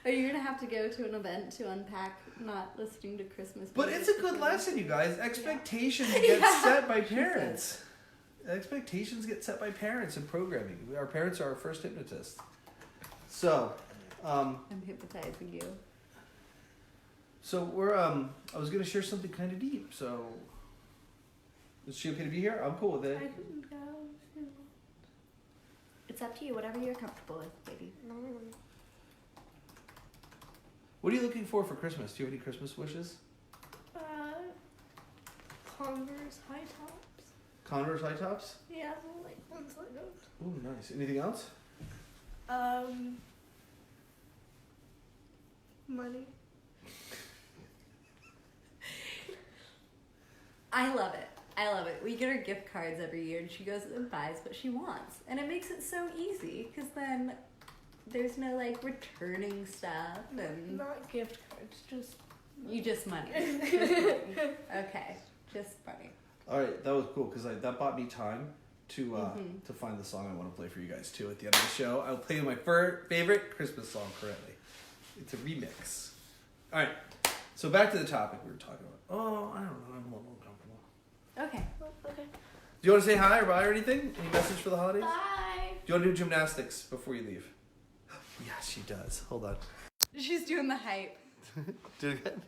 Are you gonna have to go to an event to unpack not listening to Christmas? But music it's a good with lesson, you guys. Expectations Yeah. get Yeah, set by she parents. Expectations get set by parents in programming. Our parents are our first hypnotists. So, I'm hypnotizing you. so we're I was gonna share something kind of deep. So, is she okay to be here? I'm cool with I it. can go. It's up to you, whatever you're comfortable with, baby. What are you looking for Christmas? Do you have any Christmas wishes? Converse high tops. Converse high tops? Yeah, like ones like those. Ooh, nice. Anything else? Money. I love it. I love it. We get her gift cards every year and she goes and buys what she wants. And it makes it so easy because then there's no like returning stuff and Not gift cards, just you just money. Just money. Okay, just money. All right, that was cool because that bought me time to find the song I want to play for you guys too at the end of the show. I'll play you my favorite Christmas song currently. It's a remix. All right, so back to the topic we were talking about. Oh, I don't know. I'm a little uncomfortable. Okay. okay. Do you want to say hi or bye or anything? Any message for the holidays? Bye. Do you want to do gymnastics before you leave? Yeah, she does. Hold on. She's doing the hype. Do it again.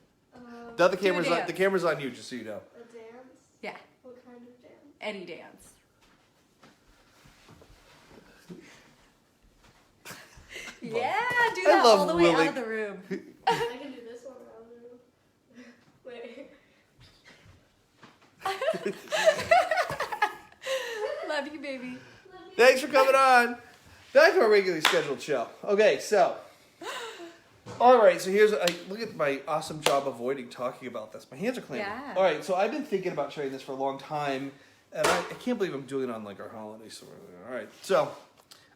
Do The a camera's on. dance. The camera's on you, just so you know. A dance? Yeah, What kind of dance? any dance. Yeah, do I that love all the way out Willie. of the room. I can do this one around the room. Wait. Love you, baby. Thanks for coming on. Back to our regularly scheduled show. Okay, so. All right, so look at my awesome job avoiding talking about this. My hands are clammy. Yeah. All right, so I've been thinking about sharing this for a long time, and I can't believe I'm doing it on like our holiday so early. All right, so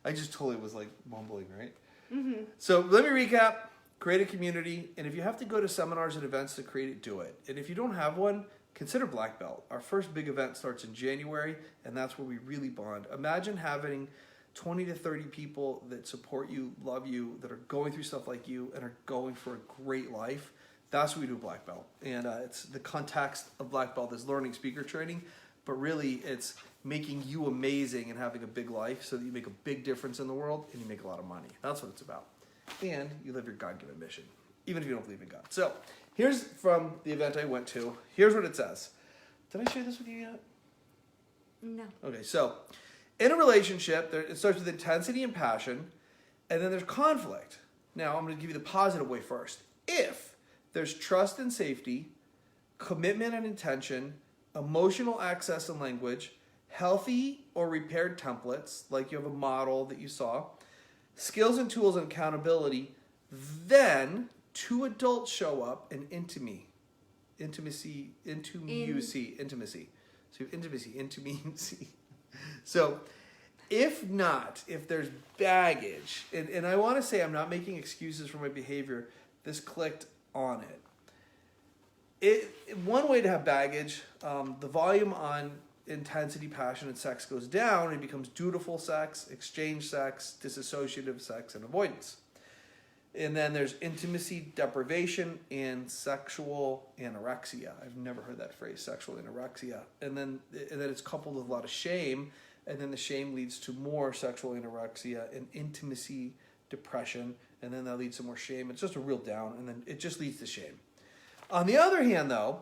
I just totally was like mumbling, right? Mm-hmm. So let me recap. Create a community, and if you have to go to seminars and events to create it, do it. And if you don't have one, consider Black Belt. Our first big event starts in January, and that's where we really bond. Imagine having 20 to 30 people that support you, love you, that are going through stuff like you, and are going for a great life. That's what we do at Black Belt. And it's the context of Black Belt is learning speaker training, but really it's making you amazing and having a big life so that you make a big difference in the world and you make a lot of money. That's what it's about. And you live your God-given mission, even if you don't believe in God. So here's from the event I went to. Here's what it says. Did I share this with you yet? No. Okay, so in a relationship, it starts with intensity and passion, and then there's conflict. Now, I'm going to give you the positive way first. If there's trust and safety, commitment and intention, emotional access and language, healthy or repaired templates, like you have a model that you saw, skills and tools and accountability, then two adults show up and intimacy. So intimacy. So if not, if there's baggage, and I want to say I'm not making excuses for my behavior, this clicked on it. One way to have baggage, the volume on intensity, passion, and sex goes down. It becomes dutiful sex, exchange sex, disassociative sex, and avoidance. And then there's intimacy deprivation and sexual anorexia. I've never heard that phrase, sexual anorexia. And then it's coupled with a lot of shame, and then the shame leads to more sexual anorexia and intimacy depression, and then that leads to more shame. It's just a real down, and then it just leads to shame. On the other hand, though,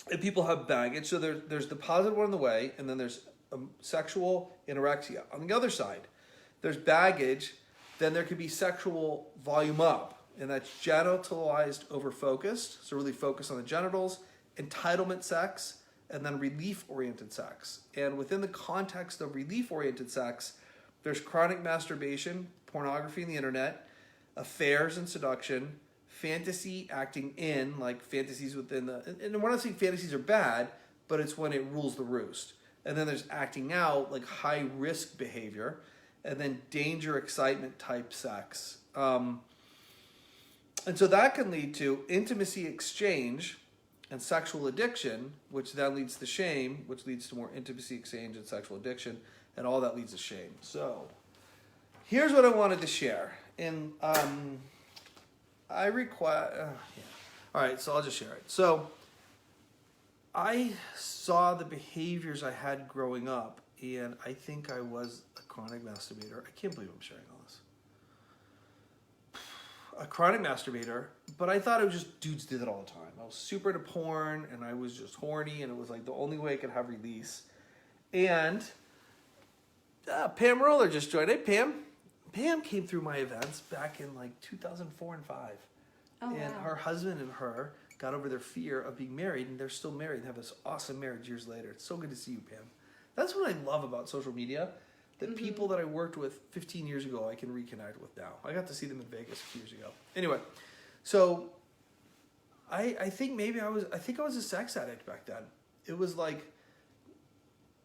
if people have baggage, so there's the positive one in the way, and then there's sexual anorexia. On the other side, there's baggage, then there could be sexual volume up, and that's genitalized over-focused, so really focus on the genitals, entitlement sex, and then relief-oriented sex. And within the context of relief-oriented sex, there's chronic masturbation, pornography and the internet, affairs and seduction, fantasy acting in, like fantasies within and we're not saying fantasies are bad, but it's when it rules the roost. And then there's acting out, like high-risk behavior, and then danger, excitement type sex. And so that can lead to intimacy exchange and sexual addiction, which then leads to shame, which leads to more intimacy exchange and sexual addiction, and all that leads to shame. So here's what I wanted to share. And I require, all right, so I'll just share it. So I saw the behaviors I had growing up, and I think I was a chronic masturbator. I can't believe I'm sharing all this. A chronic masturbator, but I thought it was just dudes did it all the time. I was super into porn, and I was just horny, and it was like the only way I could have release. And Pam Roller just joined. Hey, Pam. Pam came through my events back in like 2004 and 5. Oh, and wow. her husband and her got over their fear of being married, and they're still married and have this awesome marriage years later. It's so good to see you, Pam. That's what I love about social media, that people that I worked with 15 years ago I can reconnect with now. I got to see them in Vegas a few years ago. Anyway, so I think I was a sex addict back then. It was like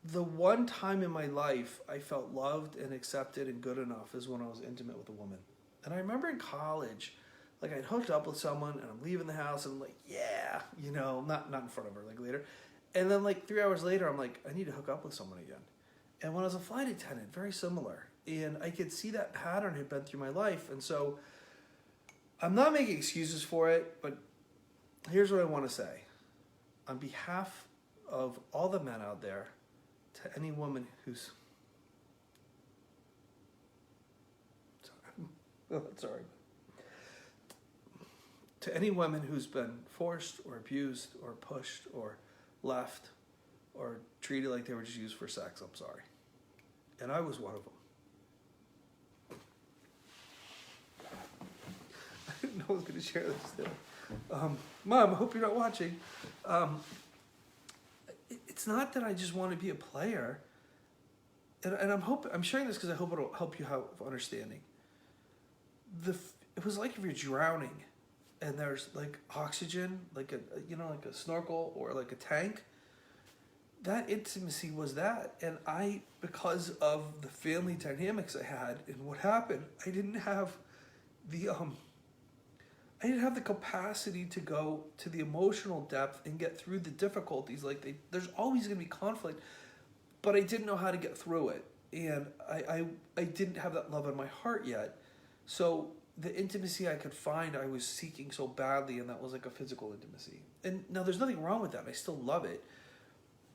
the one time in my life I felt loved and accepted and good enough is when I was intimate with a woman. And I remember in college, like I'd hooked up with someone and I'm leaving the house and I'm like, yeah, not in front of her, like later. And then like 3 hours later, I'm like, I need to hook up with someone again. And when I was a flight attendant, very similar. And I could see that pattern had been through my life. And so I'm not making excuses for it, but here's what I want to say. On behalf of all the men out there, to any woman who's... Sorry. To any woman who's been forced or abused or pushed or left or treated like they were just used for sex, I'm sorry. And I was one of them. I didn't know I was going to share this still. Mom, I hope you're not watching. It's not that I just want to be a player. And I'm sharing this because I hope it'll help you have understanding. It was like if you're drowning and there's like oxygen, like a snorkel or like a tank. That intimacy was that. And because of the family dynamics I had and what happened, I didn't have the capacity to go to the emotional depth and get through the difficulties. Like there's always going to be conflict, but I didn't know how to get through it. And I didn't have that love in my heart yet. So the intimacy I could find, I was seeking so badly, and that was like a physical intimacy. And now there's nothing wrong with that. I still love it.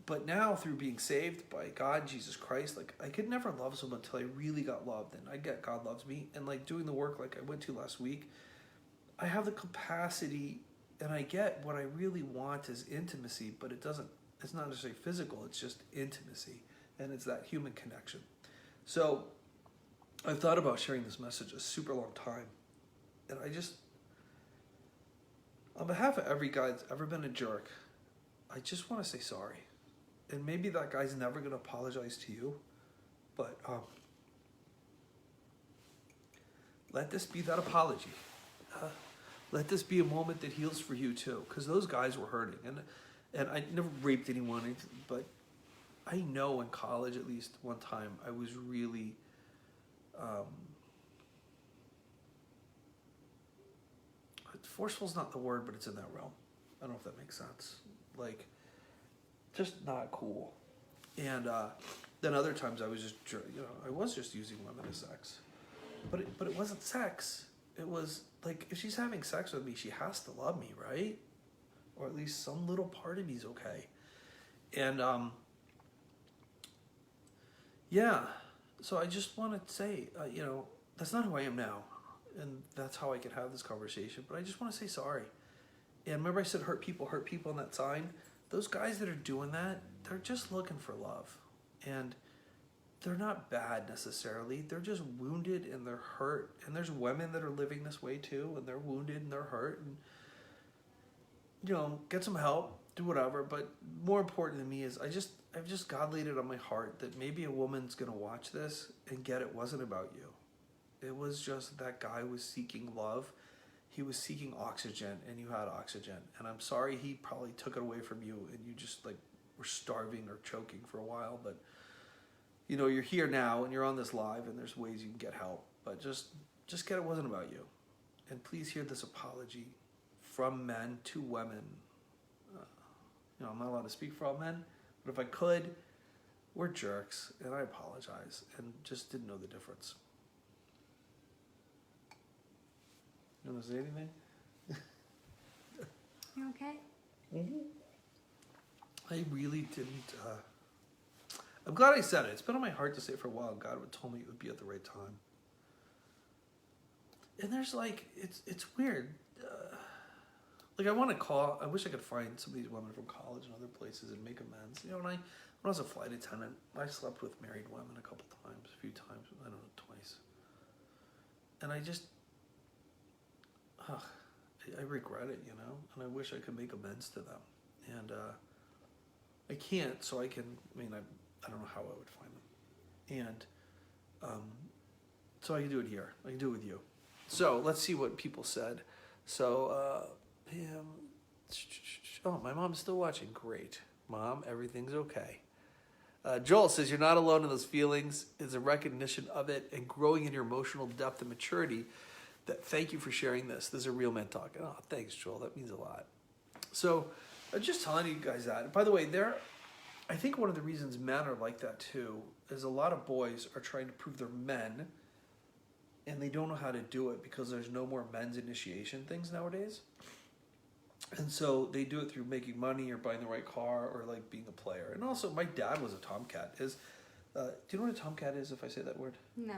But now through being saved by God, Jesus Christ, like I could never love someone until I really got loved. And I get God loves me. And like doing the work like I went to last week, I have the capacity and I get what I really want is intimacy, but it's not necessarily physical, it's just intimacy. And it's that human connection. So I've thought about sharing this message a super long time. And I just, on behalf of every guy that's ever been a jerk, I just want to say sorry. And maybe that guy's never going to apologize to you, but let this be that apology. let this be a moment that heals for you too, because those guys were hurting, and I never raped anyone, but I know in college at least one time I was really forceful is not the word, but it's in that realm. I don't know if that makes sense. Like, just not cool. And then other times I was just, I was just using women as sex, but it wasn't sex. It was like, if she's having sex with me, she has to love me, right? Or at least some little part of me's okay. And yeah, so I just want to say, that's not who I am now, and that's how I can have this conversation. But I just want to say sorry. And remember I said hurt people on that sign? Those guys that are doing that, they're just looking for love. And they're not bad necessarily. They're just wounded and they're hurt. And there's women that are living this way too, and they're wounded and they're hurt. And, get some help, do whatever. But more important to me is I've just God laid it on my heart that maybe a woman's going to watch this and get it wasn't about you. It was just that guy was seeking love. He was seeking oxygen, and you had oxygen. And I'm sorry he probably took it away from you, and you just were starving or choking for a while. But you're here now, and you're on this live, and there's ways you can get help. But just get it wasn't about you. And please hear this apology from men to women. I'm not allowed to speak for all men, but if I could, we're jerks, and I apologize, and just didn't know the difference. You want to say anything? You okay? Mm-hmm. I really didn't. I'm glad I said it. It's been on my heart to say it for a while. God told me it would be at the right time. And there's it's weird. I want to call. I wish I could find some of these women from college and other places and make amends. When I was a flight attendant, I slept with married women a few times. I don't know, twice. And I just. I regret it, and I wish I could make amends to them. And I can't, so I don't know how I would find them. And so I can do it here. I can do it with you. So let's see what people said. So, my mom's still watching. Great. Mom, everything's okay. Joel says, you're not alone in those feelings. It's a recognition of it and growing in your emotional depth and maturity. Thank you for sharing this. This is a real man talking. Oh, thanks, Joel. That means a lot. So, just telling you guys that. By the way, I think one of the reasons men are like that too is a lot of boys are trying to prove they're men, and they don't know how to do it because there's no more men's initiation things nowadays. And so they do it through making money or buying the right car or being a player. And also, my dad was a tomcat. Do you know what a tomcat is? If I say that word? No.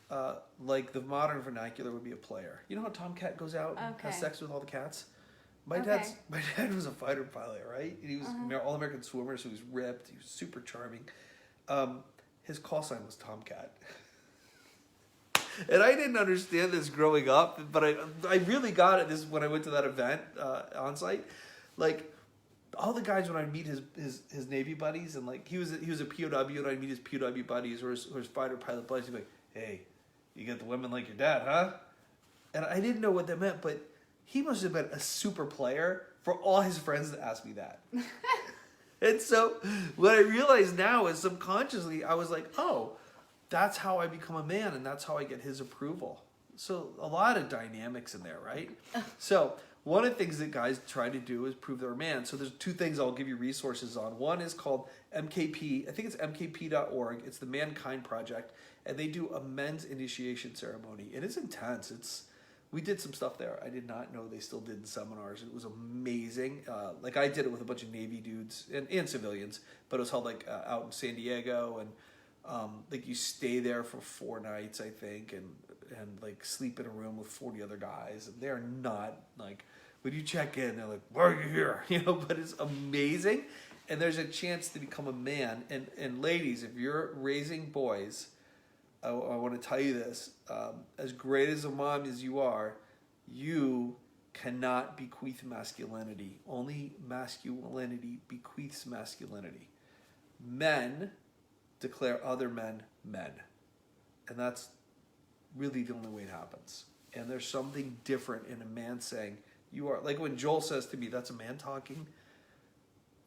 The modern vernacular would be a player. You know how Tomcat goes out and has sex with all the cats? My dad was a fighter pilot, right? And he was all-American swimmer, so he was ripped. He was super charming. His call sign was Tomcat. And I didn't understand this growing up, but I really got it this when I went to that event on site. All the guys, when I'd meet his Navy buddies, and he was a POW, and I'd meet his POW buddies or his fighter pilot buddies, he'd be like, hey, you get the women like your dad, huh? And I didn't know what that meant, but he must have been a super player for all his friends to ask me that. And so what I realize now is subconsciously I was like, oh, that's how I become a man, and that's how I get his approval. So a lot of dynamics in there, right? So one of the things that guys try to do is prove they're a man. So there's two things I'll give you resources on. One is called MKP. I think it's mkp.org. It's the Mankind Project. And they do a men's initiation ceremony. And it's intense. We did some stuff there. I did not know they still did in seminars. It was amazing. I did it with a bunch of Navy dudes and civilians. But it was held out in San Diego. And you stay there for 4 nights, I think. And sleep in a room with 40 other guys. And they're not when you check in, they're like, why are you here? But it's amazing. And there's a chance to become a man. And ladies, if you're raising boys, I want to tell you this. As great as a mom as you are, you cannot bequeath masculinity. Only masculinity bequeaths masculinity. Men declare other men men. And that's really the only way it happens. And there's something different in a man saying, you are, like when Joel says to me, that's a man talking,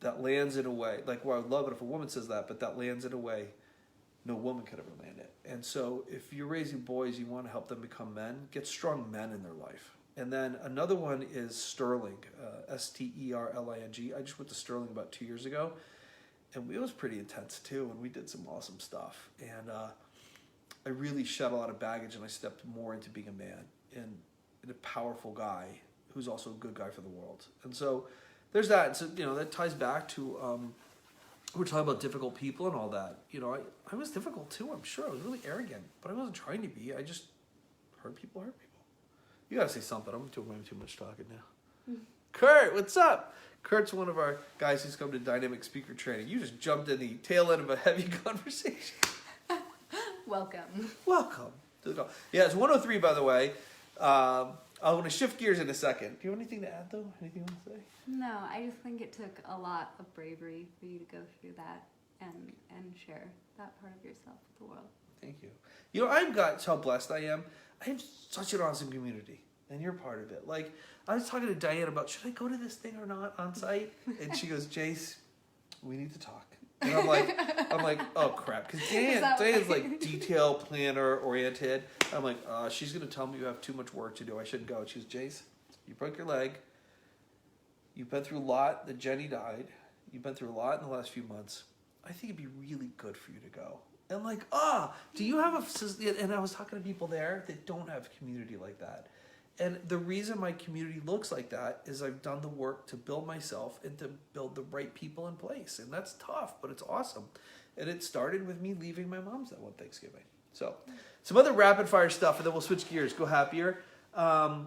that lands in a way, like, well, I would love it if a woman says that, but that lands in a way no woman could ever land it. And so if you're raising boys, you want to help them become men, get strong men in their life. And then another one is Sterling, Sterling. I just went to Sterling about 2 years ago, and it was pretty intense too, and we did some awesome stuff. And I really shed a lot of baggage, and I stepped more into being a man and a powerful guy who's also a good guy for the world. And so there's that. And so, you know, that ties back to we're talking about difficult people and all that. You know, I was difficult too, I'm sure. I was really arrogant, but I wasn't trying to be. I just hurt people. You gotta say something. I'm doing way too much talking now. Kurt, what's up? Kurt's one of our guys who's come to Dynamic Speaker Training. You just jumped in the tail end of a heavy conversation. Welcome. Welcome to the call. Yeah, it's 103, by the way. I want to shift gears in a second. Do you have anything to add, though? Anything you want to say? No, I just think it took a lot of bravery for you to go through that and share that part of yourself with the world. Thank you. You know, I've got how blessed I am. I have such an awesome community, and you're part of it. Like, I was talking to Diane about, should I go to this thing or not on site? And she goes, Jase, we need to talk. And I'm like, oh crap, because Diane's like detail planner oriented. I'm like, she's gonna tell me you have too much work to do. I shouldn't go. She goes, Jase, you broke your leg. You've been through a lot. That Jenny died. You've been through a lot in the last few months. I think it'd be really good for you to go. And like, do you have a? And I was talking to people there that don't have community like that. And the reason my community looks like that is I've done the work to build myself and to build the right people in place. And that's tough, but it's awesome. And it started with me leaving my mom's that one Thanksgiving. So some other rapid fire stuff, and then we'll switch gears, go happier. So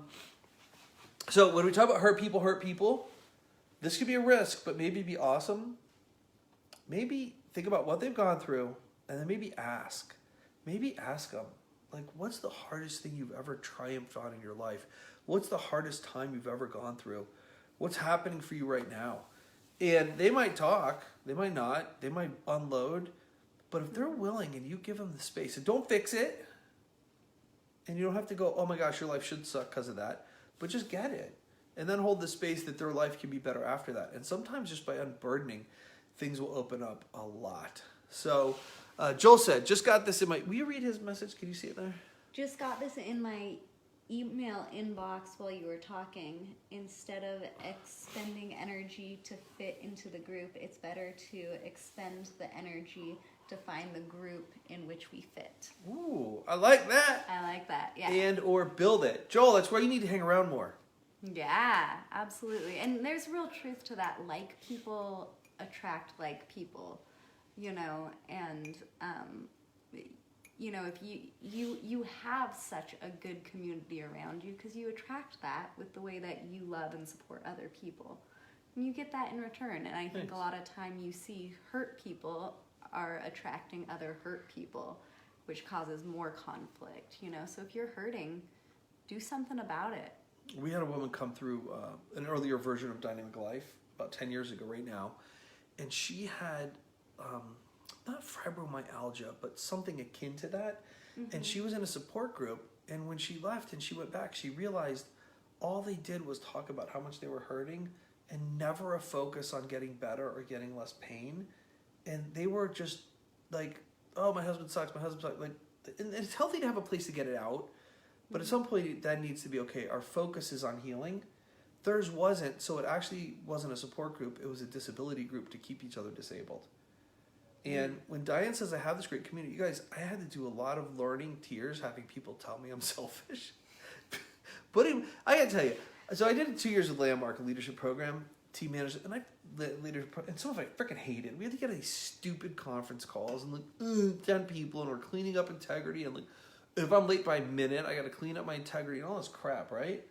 when we talk about hurt people, this could be a risk, but maybe it'd be awesome. Maybe think about what they've gone through, and then maybe ask. Maybe ask them. Like, what's the hardest thing you've ever triumphed on in your life? What's the hardest time you've ever gone through? What's happening for you right now? And they might talk. They might not. They might unload. But if they're willing and you give them the space, and don't fix it, and you don't have to go, oh my gosh, your life should suck because of that, but just get it. And then hold the space that their life can be better after that. And sometimes just by unburdening, things will open up a lot. So Joel said, just got this in my... Will you read his message? Can you see it there? Just got this in my email inbox while you were talking. Instead of expending energy to fit into the group, it's better to expend the energy to find the group in which we fit. Ooh, I like that. I like that, yeah. And or build it. Joel, that's why you need to hang around more. Yeah, absolutely. And there's real truth to that. Like people attract like people, you know, and you know, if you have such a good community around you because you attract that with the way that you love and support other people, and you get that in return. And I think a lot of time you see hurt people are attracting other hurt people, which causes more conflict, you know. So if you're hurting, do something about it. We had a woman come through an earlier version of Dynamic Life about 10 years ago right now, and she had not fibromyalgia, but something akin to that. Mm-hmm. And she was in a support group, and when she left and she went back, she realized all they did was talk about how much they were hurting and never a focus on getting better or getting less pain. And they were just like, oh, my husband sucks, like, and it's healthy to have a place to get it out. But at some point, that needs to be okay. Our focus is on healing. Theirs wasn't, so it actually wasn't a support group. It was a disability group to keep each other disabled. And when Diane says I have this great community, you guys, I had to do a lot of learning, tears, having people tell me I'm selfish. I gotta tell you, so I did 2 years of Landmark, a leadership program, team manager, and and some of it I freaking hated. We had to get these stupid conference calls and like 10 people, and we're cleaning up integrity, and like, if I'm late by a minute, I got to clean up my integrity and all this crap, right?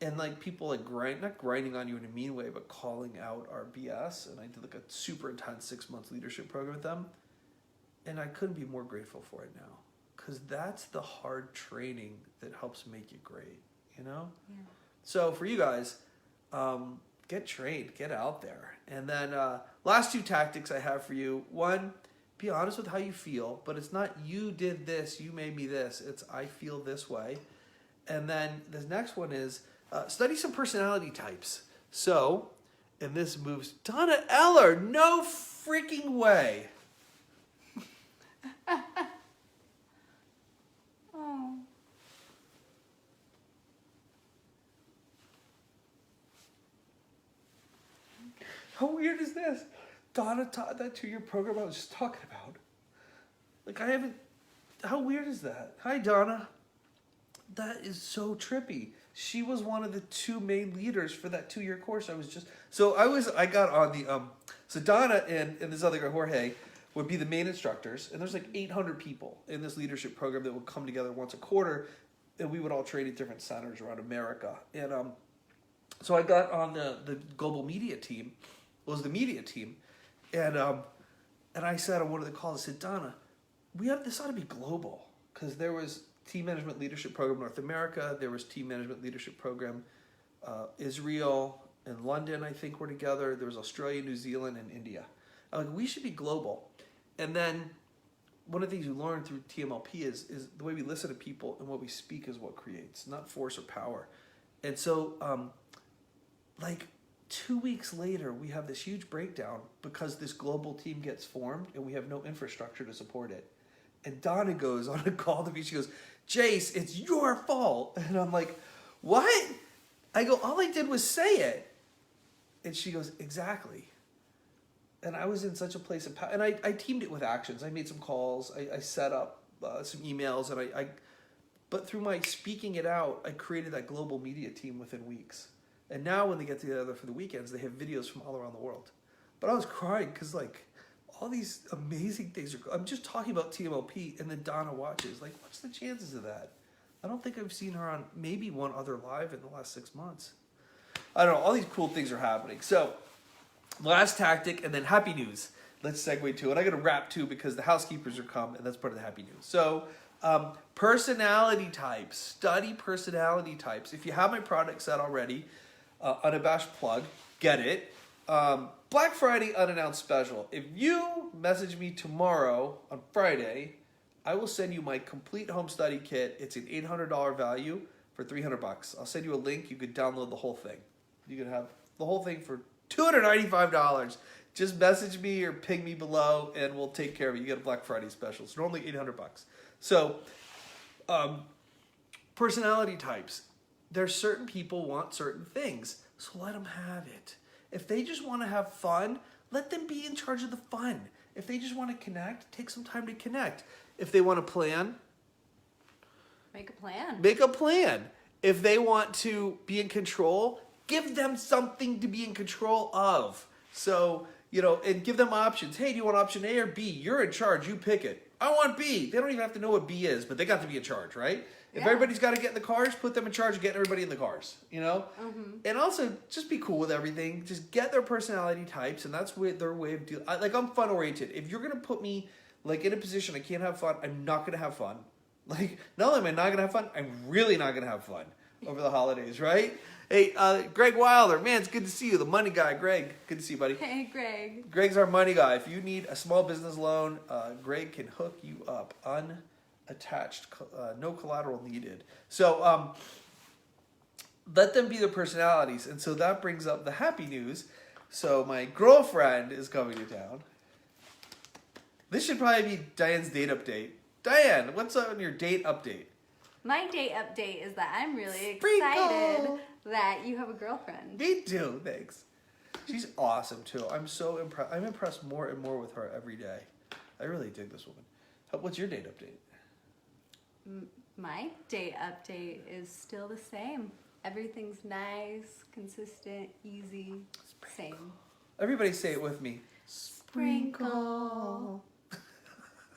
And like people like not grinding on you in a mean way, but calling out our BS. And I did like a super intense 6 months leadership program with them. And I couldn't be more grateful for it now. Because that's the hard training that helps make you great, you know? Yeah. So for you guys, get trained, get out there. And then last 2 tactics I have for you. 1, be honest with how you feel, but it's not you did this, you made me this. It's I feel this way. And then the next one is study some personality types. So, and this moves Donna Eller. No freaking way. Oh. How weird is this? Donna taught that 2-year program I was just talking about. Like, I haven't... How weird is that? Hi, Donna. That is so trippy. She was one of the 2 main leaders for that 2-year course I was just... So I got on the... So Donna and this other guy, Jorge, would be the main instructors. And there's like 800 people in this leadership program that would come together once a quarter. And we would all train at different centers around America. And so I got on the global media team. Was the media team. And I said on one of the calls, I said, Donna, this ought to be global. Because there was Team Management Leadership Program North America. There was Team Management Leadership Program Israel and London, I think, were together. There was Australia, New Zealand, and India. I'm like, we should be global. And then one of the things you learn through TMLP is the way we listen to people and what we speak is what creates, not force or power. And so, 2 weeks later, we have this huge breakdown because this global team gets formed and we have no infrastructure to support it. And Donna goes on a call to me. She goes, Jase, it's your fault. And I'm like, what? I go, all I did was say it. And she goes, exactly. And I was in such a place of power. And I teamed it with actions. I made some calls. I set up some emails. But through my speaking it out, I created that global media team within weeks. And now when they get together for the weekends, they have videos from all around the world. But I was crying because, all these amazing things I'm just talking about TMLP, and then Donna watches. What's the chances of that? I don't think I've seen her on maybe one other live in the last 6 months. I don't know. All these cool things are happening. So, last tactic, and then happy news. Let's segue to it. I got to wrap too because the housekeepers are come, and that's part of the happy news. So, personality types. Study personality types. If you have my product set already, unabashed plug, get it. Black Friday unannounced special. If you message me tomorrow on Friday, I will send you my complete home study kit. It's an $800 value for $300. I'll send you a link. You could download the whole thing. You can have the whole thing for $295. Just message me or ping me below, and we'll take care of it. You get a Black Friday special. It's normally $800. So, personality types. There's certain people want certain things, so let them have it. If they just want to have fun, let them be in charge of the fun. If they just want to connect, take some time to connect. If they want to plan, Make a plan. make a plan. If they want to be in control, give them something to be in control of. So, and give them options. Hey, do you want option A or B? You're in charge. You pick it. I want B. They don't even have to know what B is, but they got to be in charge, right? If everybody's got to get in the cars, put them in charge of getting everybody in the cars, Mm-hmm. And also, just be cool with everything. Just get their personality types, and that's their way of dealing. I'm fun-oriented. If you're going to put me, in a position I can't have fun, I'm not going to have fun. Not only am I not going to have fun, I'm really not going to have fun over the holidays, right? Hey, Greg Wilder, man, it's good to see you. The money guy, Greg. Good to see you, buddy. Hey, Greg. Greg's our money guy. If you need a small business loan, Greg can hook you up. Attached, no collateral needed. So let them be their personalities. And so that brings up the happy news. So my girlfriend is coming to town. This should probably be Diane's date update. Diane, what's on your date update? My date update is that I'm really Sprinkle. excited that you have a girlfriend. Me too, thanks. She's awesome too. I'm so impressed. I'm impressed more and more with her every day. I really dig this woman. What's your date update? My date update is still the same. Everything's nice, consistent, easy, same. Everybody say it with me. Sprinkle.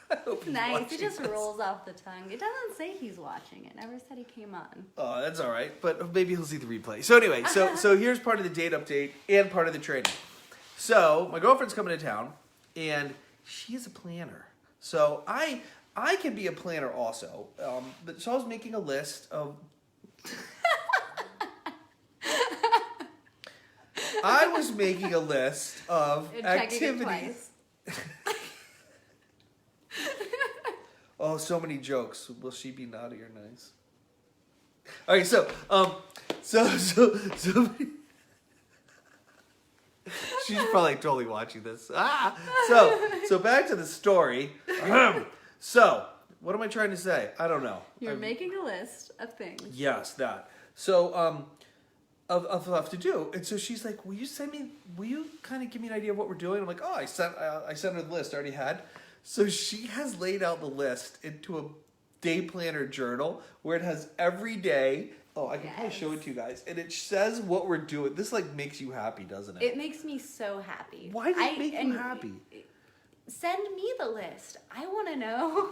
I hope he's Nice. watching It just this. rolls off the tongue. It doesn't say he's watching. It never said he came on. Oh, that's all right. But maybe he'll see the replay. So anyway, so here's part of the date update and part of the training. So my girlfriend's coming to town, and she is a planner. So I can be a planner also. But so I was making a list of. I was making a list of And checking it activities. twice. Oh, so many jokes. Will she be naughty or nice? All right, so she's probably totally watching this. So back to the story. So, what am I trying to say? I don't know. You're making a list of things. Yes, that. So, of stuff to do, and so she's like, will you kind of give me an idea of what we're doing? I'm like, oh, I sent her the list I already had. So she has laid out the list into a day planner journal where it has every day. Oh, I can probably show it to you guys. And it says what we're doing. This like makes you happy, doesn't it? It makes me so happy. Why does it make you happy? Send me the list. I want to know.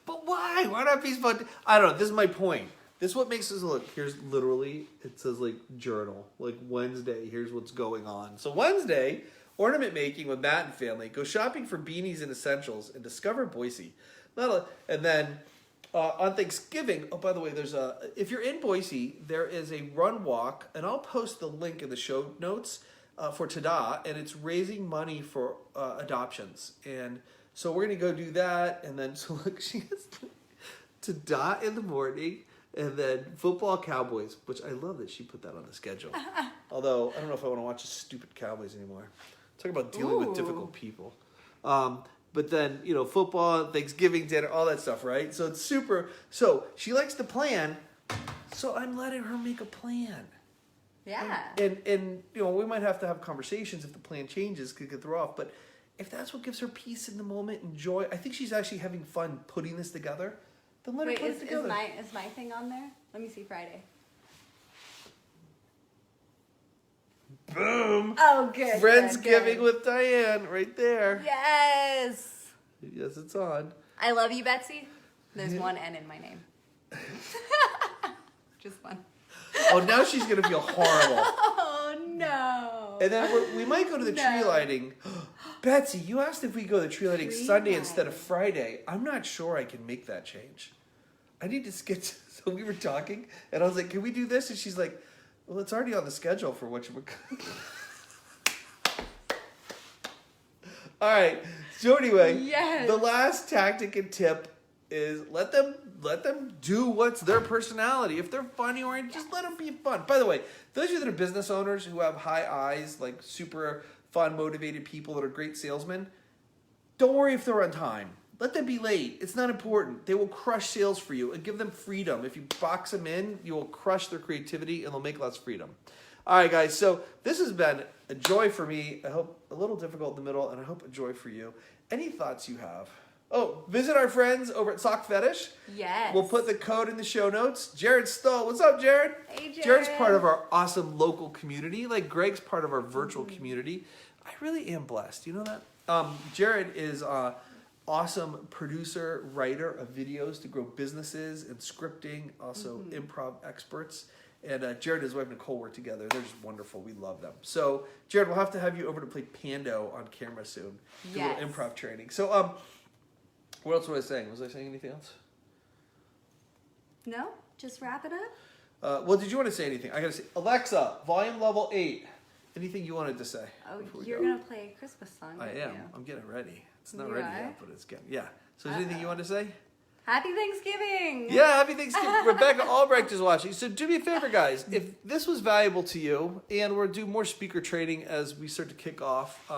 But why? Why not be fun? I don't know. This is my point. This is what makes us look. Here's literally, it says like journal. Like Wednesday, here's what's going on. So Wednesday, ornament making with Matt and family. Go shopping for beanies and essentials and discover Boise. And then on Thanksgiving, oh, by the way, if you're in Boise, there is a run walk, and I'll post the link in the show notes for Tada, and it's raising money for adoptions. And so we're going to go do that, and then, so look, she has Tada in the morning, and then football Cowboys, which I love that she put that on the schedule. Although, I don't know if I want to watch the stupid Cowboys anymore. Talk about dealing with difficult people. But then, football, Thanksgiving dinner, all that stuff, right? So it's super. So she likes to plan. So I'm letting her make a plan. Yeah. And we might have to have conversations if the plan changes, could get thrown off. But if that's what gives her peace in the moment and joy, I think she's actually having fun putting this together. Then let her put it together. Is my thing on there? Let me see Friday. Boom. Oh, good. Friendsgiving with Diane, right there. Yes. Yes, it's on. I love you, Betsy. There's one N in my name. Just one. Oh, now she's going to feel horrible. Oh, no. And then we might go to the tree lighting. Betsy, you asked if we go to the tree lighting Sunday instead of Friday. I'm not sure I can make that change. I need to skip. So we were talking, and I was like, can we do this? And she's like, well, it's already on the schedule for what you. All right. So anyway, the last tactic and tip is let them do what's their personality. If they're funny or just let them be fun. By the way, those of you that are business owners who have high eyes, like super fun, motivated people that are great salesmen, don't worry if they're on time. Let them be late. It's not important. They will crush sales for you, and give them freedom. If you box them in, you will crush their creativity and they'll make less freedom. All right, guys. So this has been a joy for me. I hope a little difficult in the middle, and I hope a joy for you. Any thoughts you have? Oh, visit our friends over at Sock Fetish. Yes. We'll put the code in the show notes. Jared Stoll. What's up, Jared? Hey, Jared. Jared's part of our awesome local community. Like Greg's part of our virtual community. I really am blessed. You know that? Jared is awesome producer, writer of videos to grow businesses and scripting, also improv experts. And Jared and his wife Nicole work together. They're just wonderful. We love them. So, Jared, we'll have to have you over to play Pando on camera soon. Do a little improv training. So, what else was I saying? Was I saying anything else? No? Just wrap it up? Well, did you want to say anything? I got to say, Alexa, volume level 8. Anything you wanted to say? Oh, you're going to play a Christmas song. I am. You? I'm getting ready. It's not You ready are? yet, but it's getting, yeah. So is there anything you want to say? Happy Thanksgiving! Yeah, happy Thanksgiving. Rebecca Albrecht is watching. So do me a favor, guys. If this was valuable to you, and we'll do more speaker training as we start to kick off,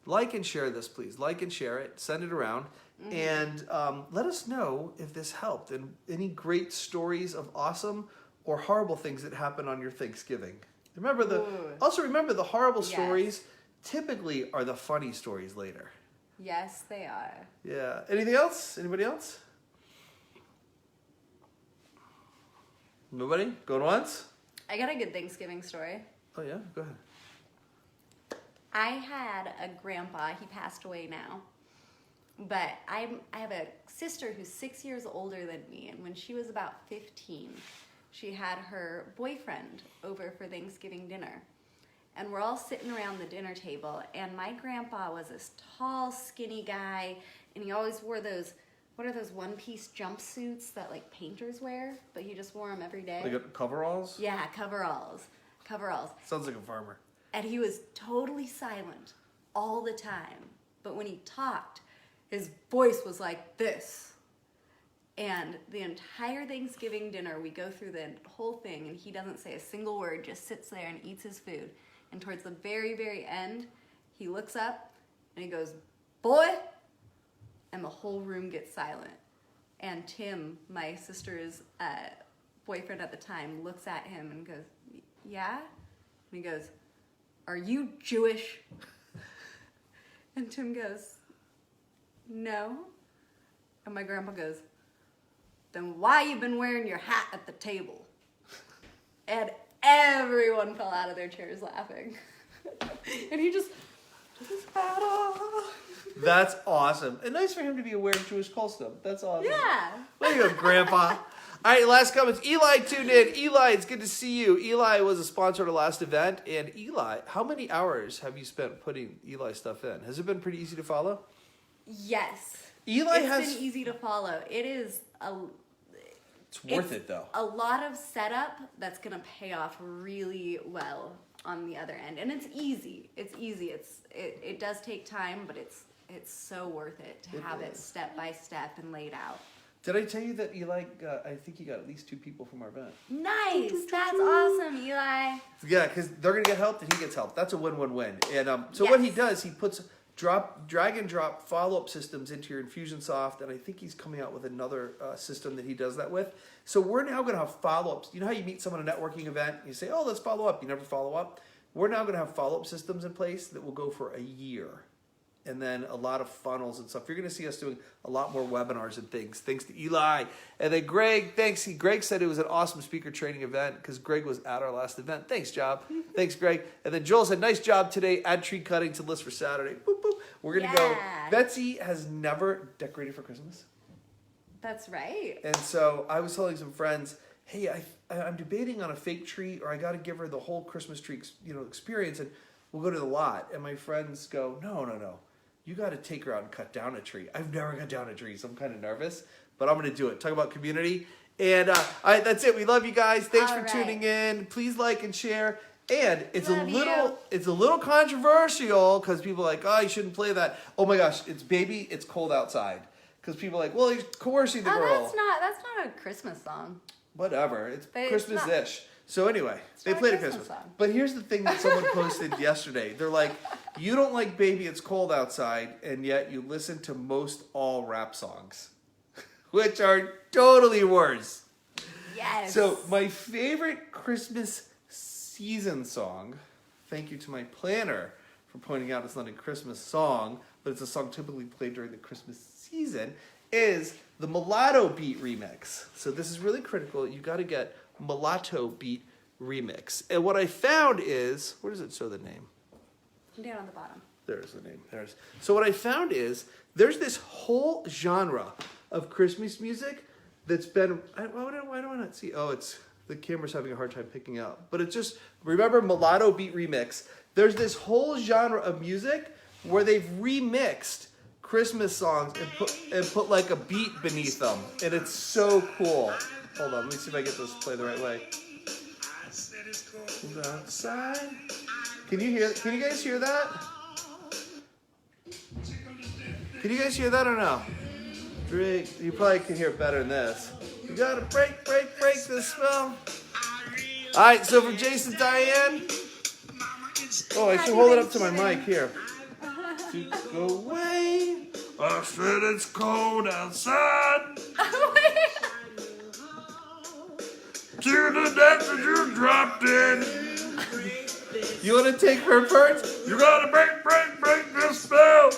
like and share this, please. Like and share it. Send it around. And let us know if this helped. And any great stories of awesome or horrible things that happen on your Thanksgiving. Remember the horrible stories typically are the funny stories later. Yes, they are. Yeah. Anything else? Anybody else? Nobody? Going once? I got a good Thanksgiving story. Oh, yeah? Go ahead. I had a grandpa. He passed away now. But I have a sister who's 6 years older than me. And when she was about 15, she had her boyfriend over for Thanksgiving dinner. And we're all sitting around the dinner table. And my grandpa was this tall, skinny guy. And he always wore those, what are those one-piece jumpsuits that like painters wear? But he just wore them every day. Like coveralls? Yeah, coveralls. Coveralls. Sounds like a farmer. And he was totally silent all the time. But when he talked, his voice was like this. And the entire Thanksgiving dinner, we go through the whole thing, and he doesn't say a single word, just sits there and eats his food. And towards the very, very end, he looks up and he goes, "Boy," and the whole room gets silent. And Tim, my sister's boyfriend at the time, looks at him and goes, "Yeah?" And he goes, "Are you Jewish?" And Tim goes, "No." And my grandpa goes, "Then why you been wearing your hat at the table?" And everyone fell out of their chairs laughing. And he just took his hat off. That's awesome. And nice for him to be aware of Jewish custom. That's awesome. Yeah. There you go, Grandpa. All right, last comments. Eli tuned in. Eli, it's good to see you. Eli was a sponsor at our last event. And Eli, how many hours have you spent putting Eli stuff in? Has it been pretty easy to follow? Yes. Eli It's has... been easy to follow. It is It's worth it, though. a lot of setup that's going to pay off really well on the other end. And it's easy. It's easy. It does take time, but it's so worth it to have it step by step and laid out. Did I tell you that Eli got, I think he got at least 2 people from our event? Nice. That's awesome, Eli. Yeah, because they're going to get help and he gets help. That's a win-win-win. And so what he does, he puts drag and drop follow-up systems into your Infusionsoft, and I think he's coming out with another system that he does that with. So we're now going to have follow-ups. You know how you meet someone at a networking event, and you say, "Oh, let's follow up." You never follow up. We're now going to have follow-up systems in place that will go for a year. And then a lot of funnels and stuff. You're going to see us doing a lot more webinars and things. Thanks to Eli. And then Greg, thanks. Greg said it was an awesome speaker training event because Greg was at our last event. Thanks, Job. Thanks, Greg. And then Joel said, "Nice job today. Add tree cutting to list for Saturday." Boop, boop. We're going to go. Betsy has never decorated for Christmas. That's right. And so I was telling some friends, "Hey, I'm debating on a fake tree, or I got to give her the whole Christmas tree, experience, and we'll go to the lot." And my friends go, "No. You got to take her out and cut down a tree." I've never cut down a tree, so I'm kind of nervous, but I'm going to do it. Talk about community. And that's it. We love you guys. Thanks for tuning in. Please like and share. And it's a little controversial because people are like, "Oh, you shouldn't play that." Oh my gosh, it's "Baby, It's Cold Outside." Because people are like, "Well, he's coercing the girl." That's not a Christmas song. Whatever. It's But it's Christmas-ish. So anyway, they not a played a Christmas Christmas. song. But here's the thing that someone posted yesterday. They're like, "You don't like Baby, It's Cold Outside, and yet you listen to most all rap songs." Which are totally worse. Yes. So my favorite Christmas season song, thank you to my planner for pointing out it's not a Christmas song, but it's a song typically played during the Christmas season, is the Mulatto Beat remix. So this is really critical. You got to get Mulatto Beat remix. And what I found is, where does it show the name? Down on the bottom. There's the name. So what I found is there's this whole genre of Christmas music that's been, why do I not see? Oh, it's the camera's having a hard time picking out. But it's just, remember Mulatto Beat remix. There's this whole genre of music where they've remixed Christmas songs and put like a beat beneath them, and it's so cool. Hold on, let me see if I get this to play the right way. Outside. Can you guys hear that? Can you guys hear that or no? Drake, you probably can hear it better than this. You gotta break this spell. All right, so for Jason, Diane. Oh, I should hold it up to my mic here. To go away. I said it's cold outside. To the depths that you dropped in. You want to take her part? You gotta break this spell.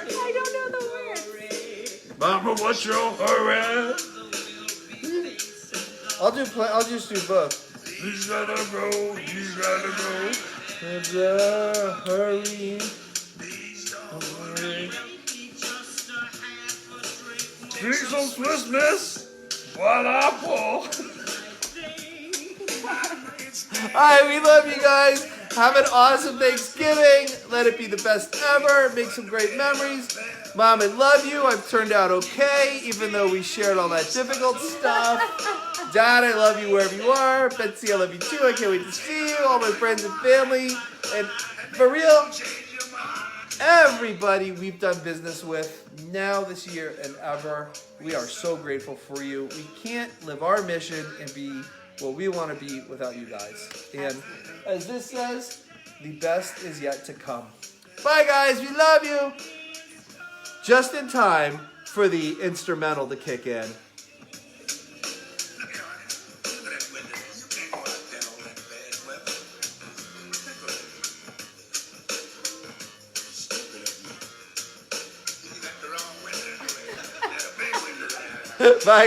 I don't know the words. Mama, what's your hurry? I'll just do both. You gotta go. It's a hurry. Drink some Swiss Miss. What apple? Alright, we love you guys. Have an awesome Thanksgiving. Let it be the best ever. Make some great memories. Mom, I love you. I've turned out okay, even though we shared all that difficult stuff. Dad, I love you wherever you are. Betsy, I love you too. I can't wait to see you. All my friends and family. And for real, everybody we've done business with now this year and ever. We are so grateful for you. We can't live our mission and be what we want to be without you guys. And as this says, the best is yet to come. Bye, guys. We love you. Just in time for the instrumental to kick in. Bye.